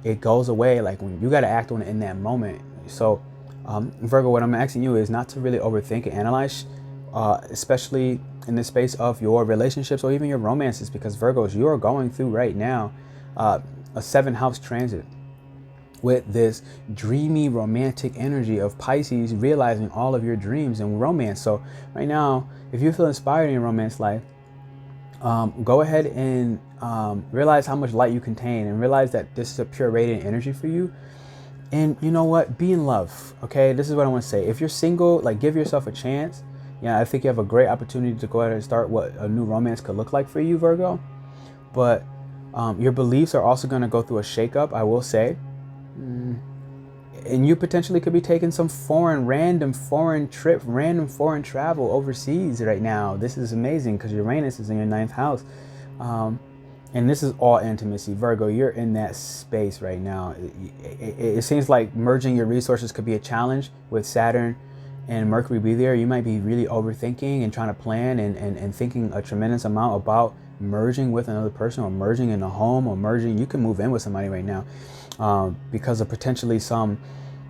It goes away, like when you got to act on it in that moment. So Virgo, what I'm asking you is not to really overthink and analyze, especially in the space of your relationships or even your romances, because Virgos, you are going through right now a 7th house transit with this dreamy romantic energy of Pisces realizing all of your dreams and romance. So right now, if you feel inspired in your romance life, go ahead and realize how much light you contain, and realize that this is a pure radiant energy for you. And you know what? Be in love. Okay, this is what I want to say. If you're single, like, give yourself a chance. Yeah, I think you have a great opportunity to go ahead and start what a new romance could look like for you, Virgo. But your beliefs are also going to go through a shakeup, I will say. And you potentially could be taking some random foreign travel overseas right now. This is amazing because Uranus is in your 9th house. And this is all intimacy. Virgo, you're in that space right now. It seems like merging your resources could be a challenge with Saturn and Mercury be there. You might be really overthinking and trying to plan and thinking a tremendous amount about merging with another person, or merging in a home, or merging. You can move in with somebody right now because of potentially some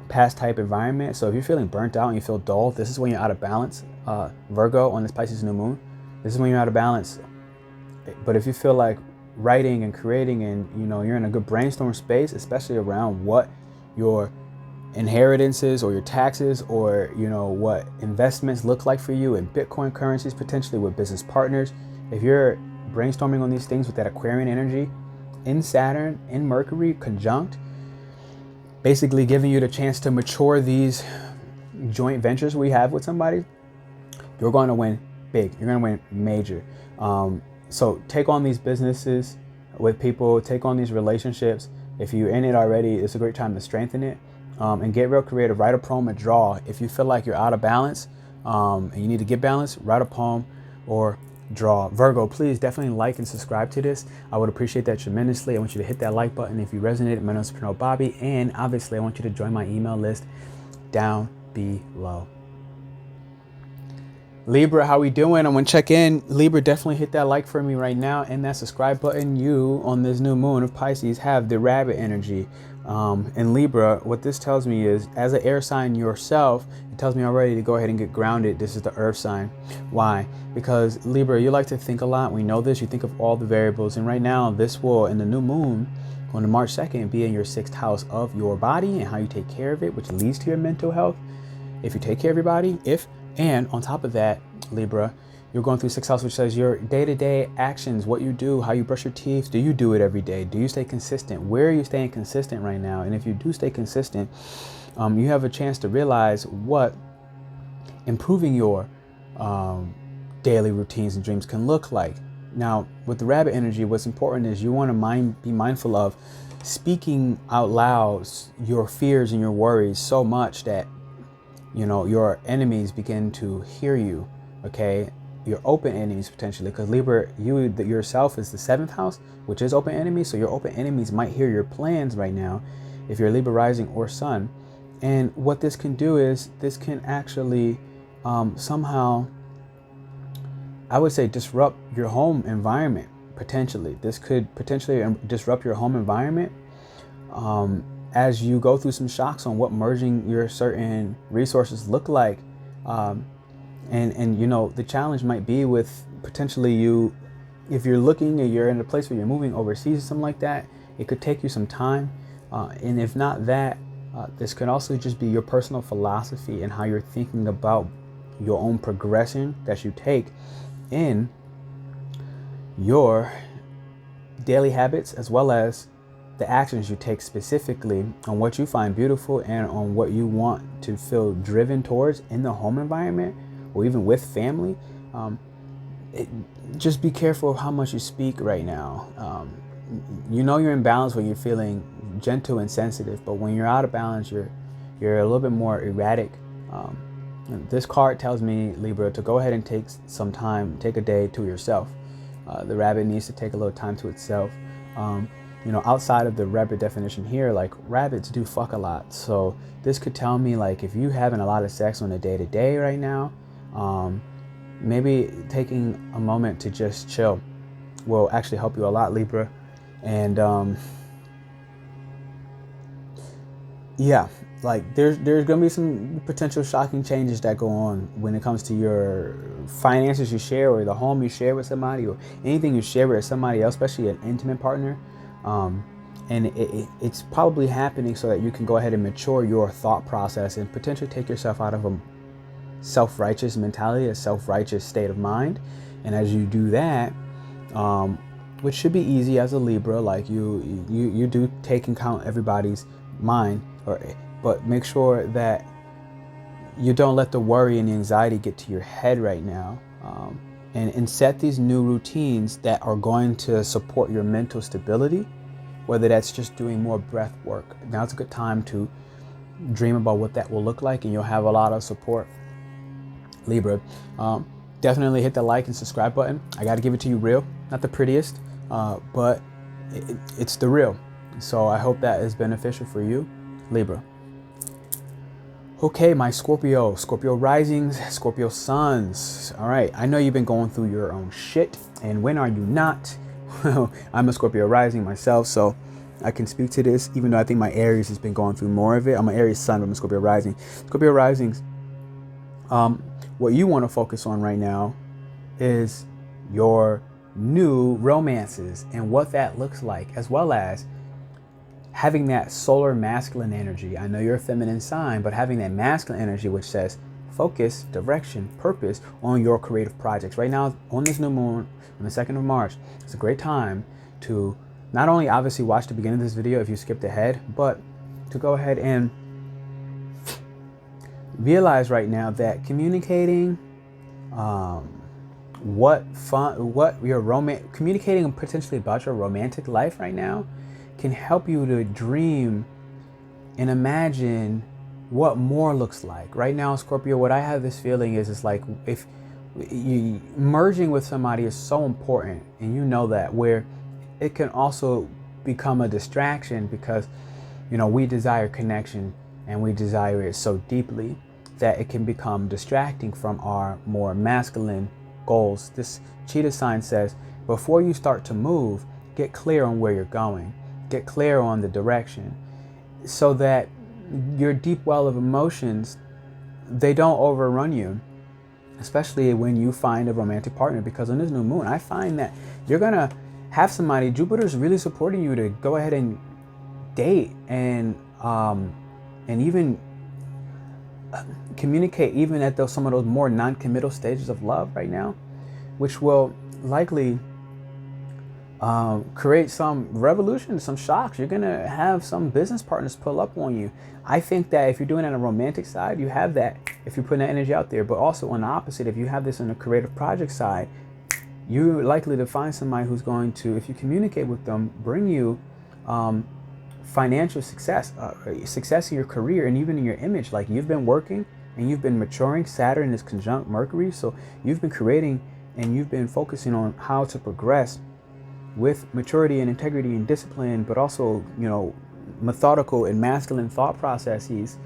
past type environment. So if you're feeling burnt out and you feel dull, this is when you're out of balance. Virgo, on this Pisces new moon, this is when you're out of balance. But if you feel like writing and creating, and you're in a good brainstorm space, especially around what your inheritances or your taxes or what investments look like for you in Bitcoin currencies, potentially with business partners, if you're brainstorming on these things with that Aquarian energy in Saturn, in Mercury conjunct, basically giving you the chance to mature these joint ventures we have with somebody, you're going to win big. You're going to win major. So take on these businesses with people, take on these relationships. If you're in it already, it's a great time to strengthen it, and get real creative. Write a poem, or draw. If you feel like you're out of balance and you need to get balance, write a poem or draw. Virgo, please definitely like and subscribe to this. I would appreciate that tremendously. I want you to hit that like button if you resonated. My name is Bobby, and obviously I want you to join my email list down below. Libra, how we doing? I'm gonna check in. Libra, definitely hit that like for me right now, and that subscribe button. You on this new moon of Pisces have the rabbit energy. And Libra, what this tells me is, as an air sign yourself, it tells me already to go ahead and get grounded. This is the earth sign. Why? Because Libra, you like to think a lot. We know this. You think of all the variables, and right now this will, in the new moon on March 2nd, be in your 6th house of your body and how you take care of it, which leads to your mental health. If you take care of your body, and on top of that, Libra, you're going through 6th house, which says your day-to-day actions, what you do, how you brush your teeth. Do you do it every day? Do you stay consistent? Where are you staying consistent right now? And if you do stay consistent, you have a chance to realize what improving your daily routines and dreams can look like. Now, with the rabbit energy, what's important is you want to be mindful of speaking out loud your fears and your worries so much that your enemies begin to hear you. Okay, your open enemies potentially, because Libra, you yourself is the 7th house, which is open enemies. So your open enemies might hear your plans right now if you're Libra rising or sun. And what this can do is this can actually somehow, I would say, disrupt your home environment. Potentially, this could potentially disrupt your home environment as you go through some shocks on what merging your certain resources look like. And the challenge might be with potentially you if you're looking and you're in a place where you're moving overseas or something like that, it could take you some time. And if not that, this could also just be your personal philosophy and how you're thinking about your own progression that you take in your daily habits, as well as the actions you take specifically on what you find beautiful and on what you want to feel driven towards in the home environment or even with family. Just be careful of how much you speak right now. You know you're in balance when you're feeling gentle and sensitive, but when you're out of balance, you're a little bit more erratic. This card tells me, Libra, to go ahead and take some time, take a day to yourself. The rabbit needs to take a little time to itself. You know, outside of the rabbit definition here, like, rabbits do fuck a lot. So this could tell me, like, if you're having a lot of sex on a day-to-day right now, maybe taking a moment to just chill will actually help you a lot, Libra. And yeah, like there's gonna be some potential shocking changes that go on when it comes to your finances you share, or the home you share with somebody, or anything you share with somebody else, especially an intimate partner. And it's probably happening so that you can go ahead and mature your thought process and potentially take yourself out of a self-righteous mentality, a self-righteous state of mind. And as you do that, which should be easy as a Libra, like you do take into account everybody's mind, but make sure that you don't let the worry and the anxiety get to your head right now, and set these new routines that are going to support your mental stability, whether that's just doing more breath work. Now's a good time to dream about what that will look like, and you'll have a lot of support, Libra. Definitely hit the like and subscribe button. I got to give it to you real, not the prettiest, but it's the real. So I hope that is beneficial for you, Libra. Okay, my Scorpio risings, Scorpio suns. All right, I know you've been going through your own shit, and when are you not? Well, I'm a Scorpio rising myself, so I can speak to this, even though I think my Aries has been going through more of it. I'm an Aries sun, but I'm a Scorpio rising. Scorpio risings, what you want to focus on right now is your new romances and what that looks like, as well as having that solar masculine energy. I know you're a feminine sign, but having that masculine energy, which says focus, direction, purpose on your creative projects. Right now, on this new moon, on the 2nd of March, it's a great time to not only obviously watch the beginning of this video if you skipped ahead, but to go ahead and realize right now that communicating communicating potentially about your romantic life right now can help you to dream and imagine what more looks like. Right now, Scorpio, what I have this feeling is like, if you merging with somebody is so important, and you know that, where it can also become a distraction because, you know, we desire connection and we desire it so deeply that it can become distracting from our more masculine goals. This cheetah sign says, before you start to move, get clear on where you're going. Get clear on the direction, so that your deep well of emotions, they don't overrun you, especially when you find a romantic partner. Because on this new moon, I find that you're gonna have somebody, Jupiter's really supporting you to go ahead and date and even communicate, even at some of those more non-committal stages of love right now, which will likely create some revolution, some shocks. You're gonna have some business partners pull up on you. I think that if you're doing it on a romantic side, you have that if you're putting that energy out there, but also on the opposite, if you have this on a creative project side, you're likely to find somebody who's going to, if you communicate with them, bring you financial success, success in your career, and even in your image. Like, you've been working and you've been maturing. Saturn is conjunct Mercury, so you've been creating and you've been focusing on how to progress with maturity and integrity and discipline, but also, you know, methodical and masculine thought processes,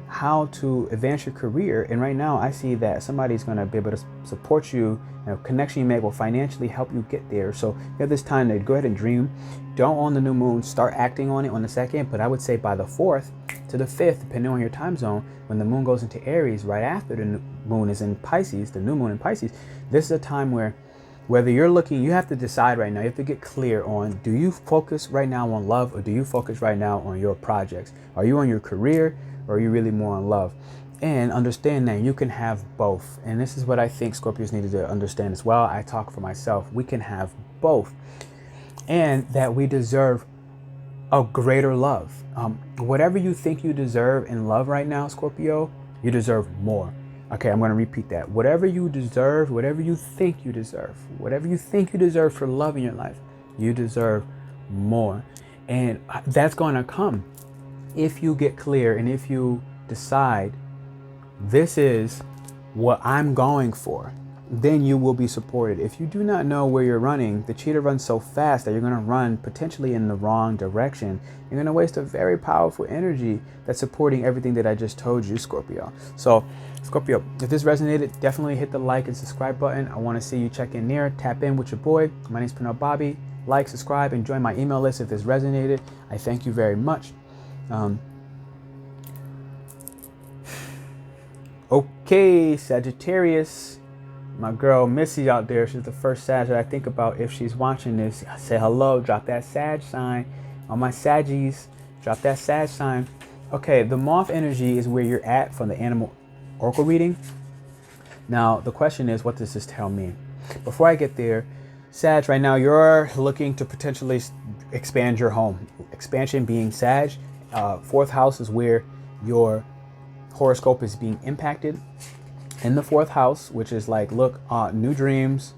how to advance your career. And right now I see that somebody's going to be able to support you, connection you make will financially help you get there. So you have this time to go ahead and dream. Don't, on the new moon, start acting on it on the 2nd, but I would say by the 4th to the 5th, depending on your time zone, when the moon goes into Aries, right after the moon is in Pisces, the new moon in Pisces, this is a time where Whether you're looking, you have to decide right now, you have to get clear on, do you focus right now on love, or do you focus right now on your projects? Are you on your career, or are you really more on love? And understand that you can have both. And this is what I think Scorpios needed to understand as well. I talk for myself. We can have both. And that we deserve a greater love. Whatever you think you deserve in love right now, Scorpio, you deserve more. Okay, I'm going to repeat that. Whatever you deserve, whatever you think you deserve, whatever you think you deserve for love in your life, you deserve more. And that's going to come if you get clear and if you decide, this is what I'm going for. Then you will be supported. If you do not know where you're running, the cheetah runs so fast that you're going to run potentially in the wrong direction. You're going to waste a very powerful energy that's supporting everything that I just told you, Scorpio. So, Scorpio, if this resonated, definitely hit the like and subscribe button. I want to see you check in there, tap in with your boy. My name's Pernell Bobby. Like, subscribe, and join my email list if this resonated. I thank you very much. Okay, Sagittarius. My girl Missy out there, she's the first Sag that I think about. If she's watching this, say hello, drop that Sag sign. On my Saggies, drop that Sag sign. Okay, the moth energy is where you're at from the animal oracle reading. Now, the question is, what does this tell me? Before I get there, Sag, right now, you're looking to potentially expand your home. Expansion being Sag. Fourth house is where your horoscope is being impacted. In the fourth house, which is like, look, new dreams,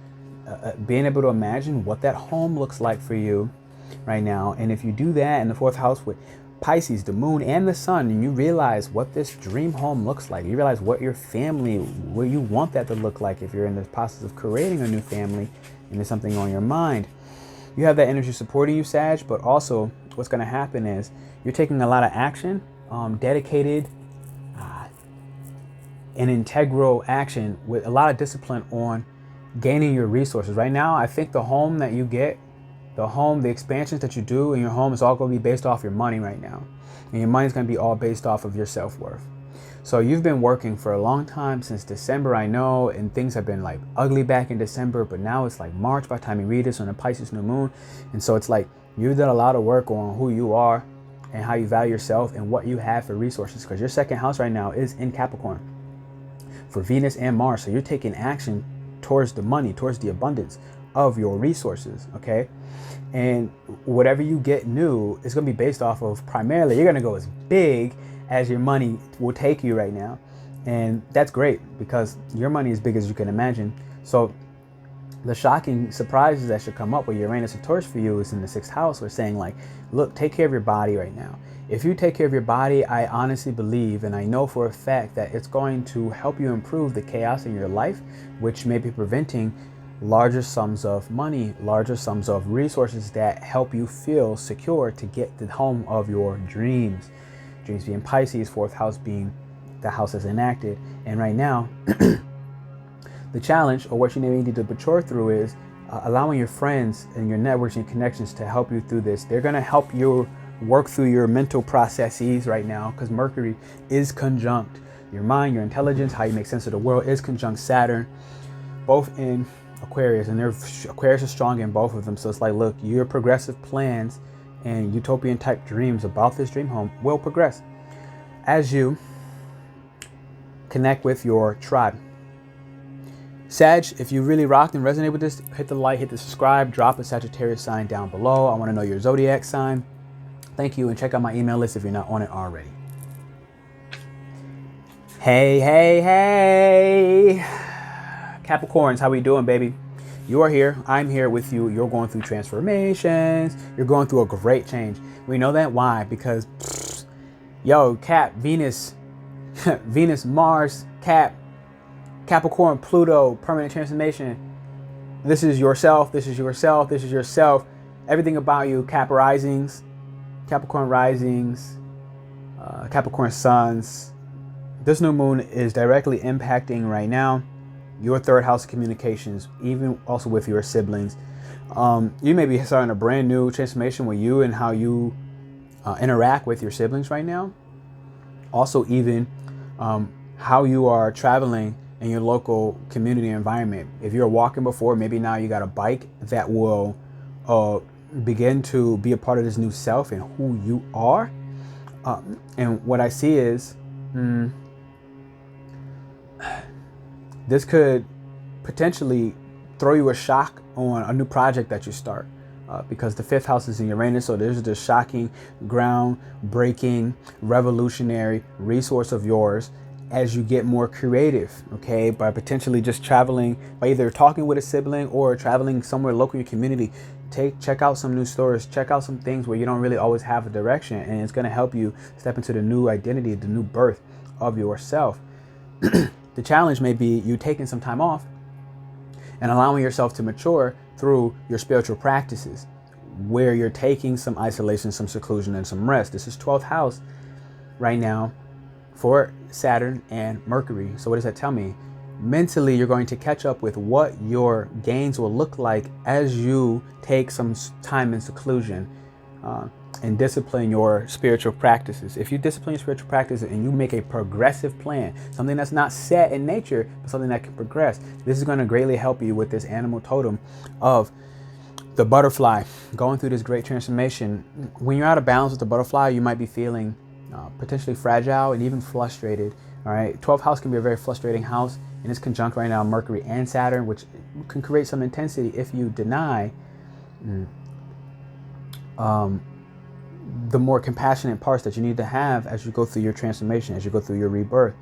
being able to imagine what that home looks like for you right now. And if you do that in the fourth house with Pisces, the moon, and the sun, and you realize what this dream home looks like, you realize what your family, where you want that to look like if you're in the process of creating a new family and there's something on your mind. You have that energy supporting you, Sag, but also what's going to happen is you're taking a lot of action, dedicated, an integral action with a lot of discipline on gaining your resources. Right now, I think the home that you get, the expansions that you do in your home is all going to be based off your money right now. And your money is going to be all based off of your self-worth. So you've been working for a long time, since December, I know, and things have been like ugly back in December, but now it's like March by the time you read this on the Pisces New Moon. And so it's like you've done a lot of work on who you are and how you value yourself and what you have for resources, because your second house right now is in Capricorn for Venus and Mars. So you're taking action towards the money, towards the abundance of your resources, okay? And whatever you get new is going to be based off of, primarily, you're going to go as big as your money will take you right now. And that's great, because your money is big as you can imagine. So the shocking surprises that should come up with Uranus and Taurus for you is in the sixth house. We're saying like, look, take care of your body right now. If you take care of your body, I honestly believe, and I know for a fact, that it's going to help you improve the chaos in your life, which may be preventing larger sums of money, larger sums of resources that help you feel secure to get the home of your dreams. Dreams being Pisces, fourth house being the house that's enacted. And right now, the challenge, or what you need to mature through, is allowing your friends and your networks and connections to help you through this. They're going to help you work through your mental processes right now, because Mercury is conjunct your mind, your intelligence, how you make sense of the world is conjunct Saturn, both in Aquarius, and Aquarius is strong in both of them. So it's like, look, your progressive plans and utopian type dreams about this dream home will progress as you connect with your tribe. Sag, if you really rocked and resonate with this, hit the like, hit the subscribe, drop a Sagittarius sign down below. I want to know your Zodiac sign. Thank you, and check out my email list if you're not on it already. Hey, hey, hey. Capricorns, how we doing, baby? You are here. I'm here with you. You're going through transformations. You're going through a great change. We know that. Why? Because, Venus, Venus, Mars, Capricorn, Pluto, permanent transformation. This is yourself. This is yourself. This is yourself. Everything about you. Capricorn risings, Capricorn suns. This new moon is directly impacting right now your third house of communications, even also with your siblings. You may be starting a brand new transformation with you and how you interact with your siblings right now. Also, even how you are traveling in your local community environment. If you're walking before, maybe now you got a bike that will begin to be a part of this new self and who you are. And what I see is this could potentially throw you a shock on a new project that you start, because the 5th house is in Uranus. So there's this shocking, groundbreaking, revolutionary resource of yours as you get more creative, okay, by potentially just traveling, by either talking with a sibling or traveling somewhere local in your community. Check out some new stores, check out some things where you don't really always have a direction, and it's going to help you step into the new identity, the new birth of yourself. The challenge may be you taking some time off and allowing yourself to mature through your spiritual practices, where you're taking some isolation, some seclusion, and some rest. This is 12th house right now for Saturn and Mercury. So what does that tell me? Mentally, you're going to catch up with what your gains will look like as you take some time in seclusion and discipline your spiritual practices. If you discipline your spiritual practices and you make a progressive plan, something that's not set in nature, but something that can progress, this is going to greatly help you with this animal totem of the butterfly going through this great transformation. When you're out of balance with the butterfly, you might be feeling potentially fragile and even frustrated. All right, 12th house can be a very frustrating house, and it's conjunct right now Mercury and Saturn, which can create some intensity if you deny the more compassionate parts that you need to have as you go through your transformation, as you go through your rebirth.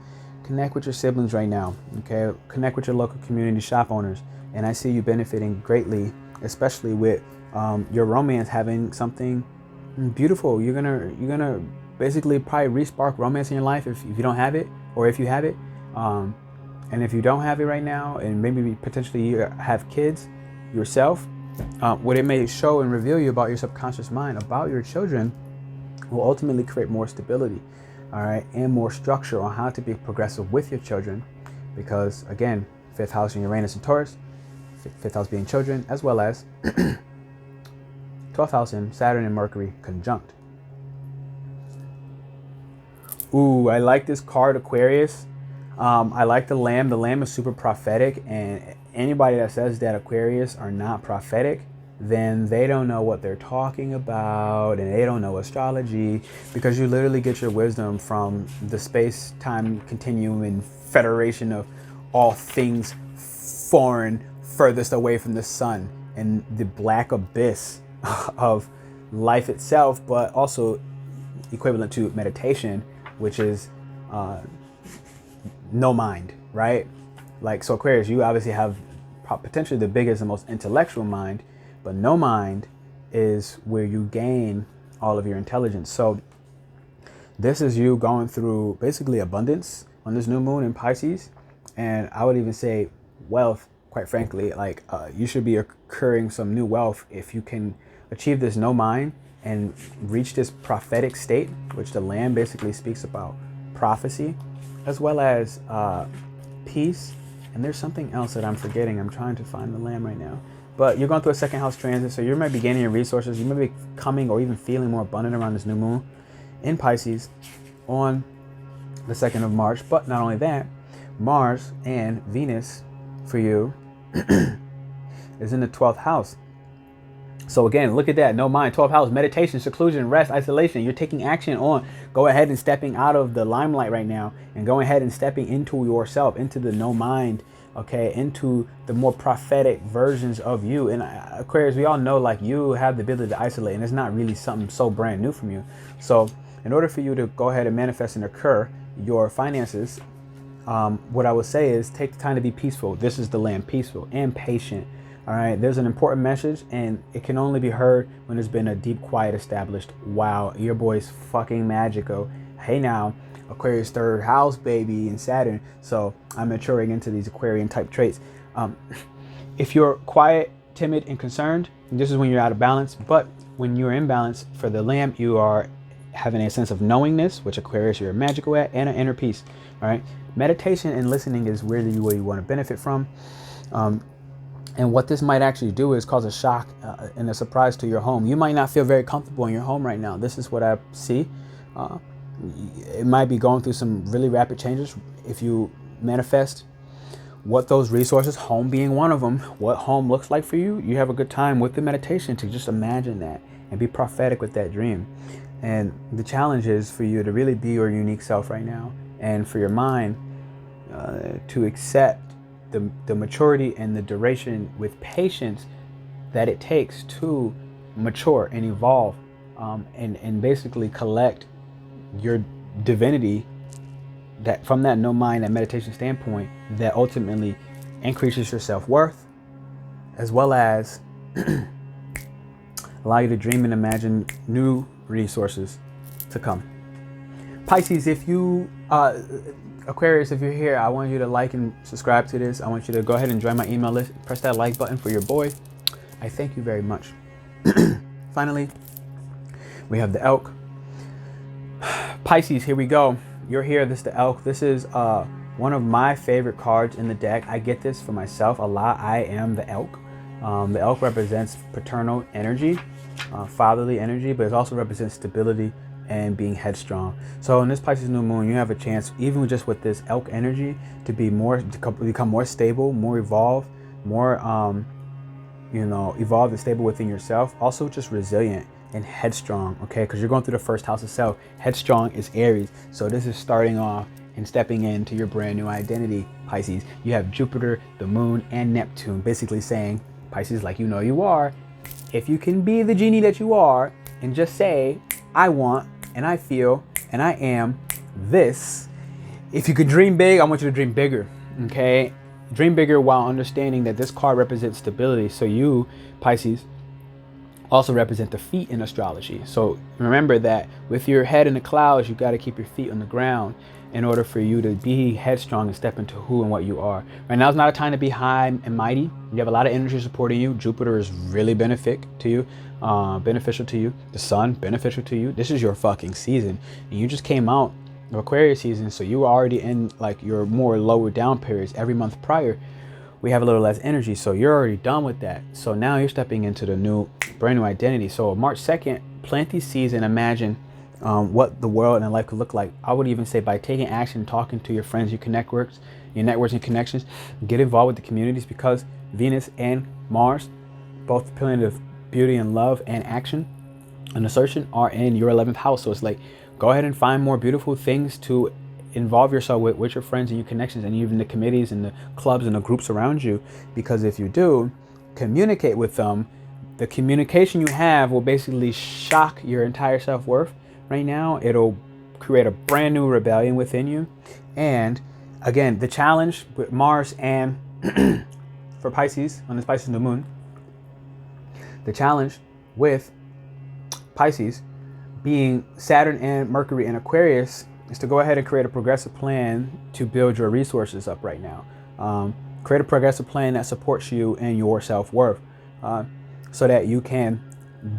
Connect with your siblings right now, okay? Connect with your local community shop owners, and I see you benefiting greatly, especially with your romance having something beautiful. You're gonna basically probably re-spark romance in your life if you don't have it, or if you have it. And if you don't have it right now, and maybe potentially you have kids yourself, what it may show and reveal you about your subconscious mind, about your children, will ultimately create more stability, all right, and more structure on how to be progressive with your children. Because again, 5th house in Uranus and Taurus, 5th house being children, as well as 12th house in Saturn and Mercury conjunct. Ooh, I like this card, Aquarius. I like the Lamb. The Lamb is super prophetic, and anybody that says that Aquarius are not prophetic, then they don't know what they're talking about, and they don't know astrology, because you literally get your wisdom from the space-time continuum and federation of all things foreign, furthest away from the sun, and the black abyss of life itself, but also equivalent to meditation, which is no mind, right? Like, so Aquarius, you obviously have potentially the biggest and most intellectual mind, but no mind is where you gain all of your intelligence. So this is you going through basically abundance on this new moon in Pisces. And I would even say wealth, quite frankly. Like you should be accruing some new wealth if you can achieve this no mind and reach this prophetic state, which the Lamb basically speaks about prophecy, as well as peace. And there's something else that I'm forgetting. I'm trying to find the Lamb right now. But you're going through a 2nd house transit, so you might be gaining your resources. You might be becoming or even feeling more abundant around this new moon in Pisces on the 2nd of March. But not only that, Mars and Venus for you is in the 12th house. So again, look at that. No mind, 12th house, meditation, seclusion, rest, isolation. You're taking action on go ahead and stepping out of the limelight right now and going ahead and stepping into yourself, into the no mind, okay, into the more prophetic versions of you. And Aquarius, we all know, like, you have the ability to isolate, and it's not really something so brand new from you. So in order for you to go ahead and manifest and occur your finances, what I would say is take the time to be peaceful. This is the Lamb, peaceful and patient. All right, there's an important message, and it can only be heard when there's been a deep quiet established. Wow, your boy's fucking magical. Hey now, Aquarius 3rd house, baby, and Saturn. So I'm maturing into these Aquarian type traits. If you're quiet, timid, and concerned, this is when you're out of balance. But when you're in balance, for the Lamb, you are having a sense of knowingness, which Aquarius, you're magical at, and an inner peace. All right, meditation and listening is where you want to benefit from. And what this might actually do is cause a shock and a surprise to your home. You might not feel very comfortable in your home right now. This is what I see. It might be going through some really rapid changes if you manifest what those resources, home being one of them, what home looks like for you, you have a good time with the meditation to just imagine that and be prophetic with that dream. And the challenge is for you to really be your unique self right now, and for your mind to accept the maturity and the duration with patience that it takes to mature and evolve, and basically collect your divinity, that from that no mind, that meditation standpoint, that ultimately increases your self-worth, as well as allow you to dream and imagine new resources to come. Pisces, if you Aquarius, if you're here, I want you to like and subscribe to this. I want you to go ahead and join my email list. Press that like button for your boy. I thank you very much. Finally, we have the elk. Pisces, here we go. You're here. This is the elk. This is one of my favorite cards in the deck. I get this for myself a lot. I am the elk. The elk represents paternal energy, fatherly energy, but it also represents stability and being headstrong. So in this Pisces new moon, you have a chance, even just with this elk energy, to become more stable, more evolved, more evolved and stable within yourself. Also just resilient and headstrong, okay? Because you're going through the first house itself. Headstrong is Aries. So this is starting off and stepping into your brand new identity, Pisces. You have Jupiter, the moon, and Neptune basically saying, Pisces, like you know you are, if you can be the genie that you are and just say, I want and I feel and I am this. If you could dream big, I want you to dream bigger, okay? Dream bigger while understanding that this card represents stability. So you, Pisces, also represent the feet in astrology. So remember that with your head in the clouds, you got to keep your feet on the ground in order for you to be headstrong and step into who and what you are. Right now is not a time to be high and mighty. You have a lot of energy supporting you. Jupiter is really beneficial to you. The sun, beneficial to you. This is your fucking season. And you just came out of Aquarius season, so you were already in like your more lower down periods. Every month prior, we have a little less energy. So you're already done with that. So now you're stepping into the brand new identity. So March 2nd, plant these seeds and imagine what the world and life could look like. I would even say by taking action, talking to your friends, your networks and connections, get involved with the communities, because Venus and Mars, both the planet of beauty and love and action and assertion, are in your 11th house. So it's like, go ahead and find more beautiful things to involve yourself with your friends and your connections, and even the committees and the clubs and the groups around you. Because if you do communicate with them, the communication you have will basically shock your entire self-worth. Right now, it'll create a brand new rebellion within you. And again, the challenge with Mars and for Pisces on this Pisces new moon, the challenge with Pisces being Saturn and Mercury and Aquarius is to go ahead and create a progressive plan to build your resources up right now. Create a progressive plan that supports you and your self-worth, so that you can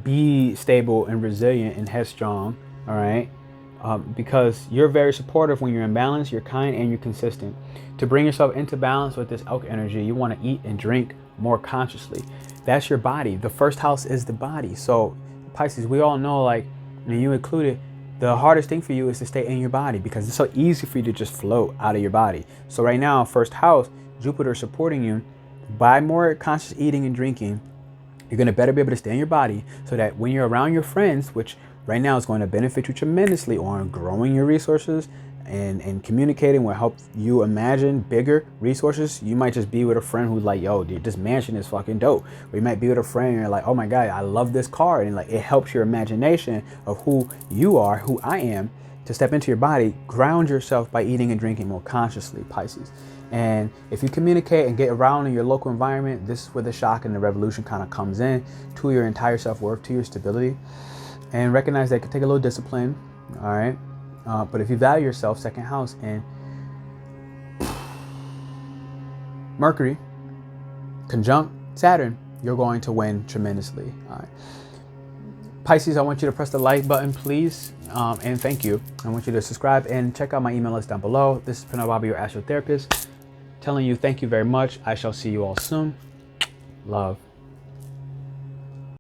be stable and resilient and headstrong, all right? Because you're very supportive when you're in balance, you're kind, and you're consistent. To bring yourself into balance with this elk energy, you want to eat and drink more consciously. That's your body. The first house is the body. So Pisces, we all know, like, and you included, the hardest thing for you is to stay in your body, because it's so easy for you to just float out of your body. So right now, first house, Jupiter supporting you. By more conscious eating and drinking, you're going to better be able to stay in your body, so that when you're around your friends, which right now is going to benefit you tremendously on growing your resources and communicating, will help you imagine bigger resources. You might just be with a friend who's like, yo, dude, this mansion is fucking dope. Or you might be with a friend and you're like, oh my God, I love this car. And like, it helps your imagination of who you are, who I am, to step into your body. Ground yourself by eating and drinking more consciously, Pisces. And if you communicate and get around in your local environment, this is where the shock and the revolution kind of comes in to your entire self-worth, to your stability. And recognize that it can take a little discipline, all right? But if you value yourself, second house, and Mercury conjunct Saturn, you're going to win tremendously. All right. Pisces, I want you to press the like button, please, and thank you. I want you to subscribe and check out my email list down below. This is Pinot Bobby, your astrotherapist, telling you thank you very much. I shall see you all soon. Love.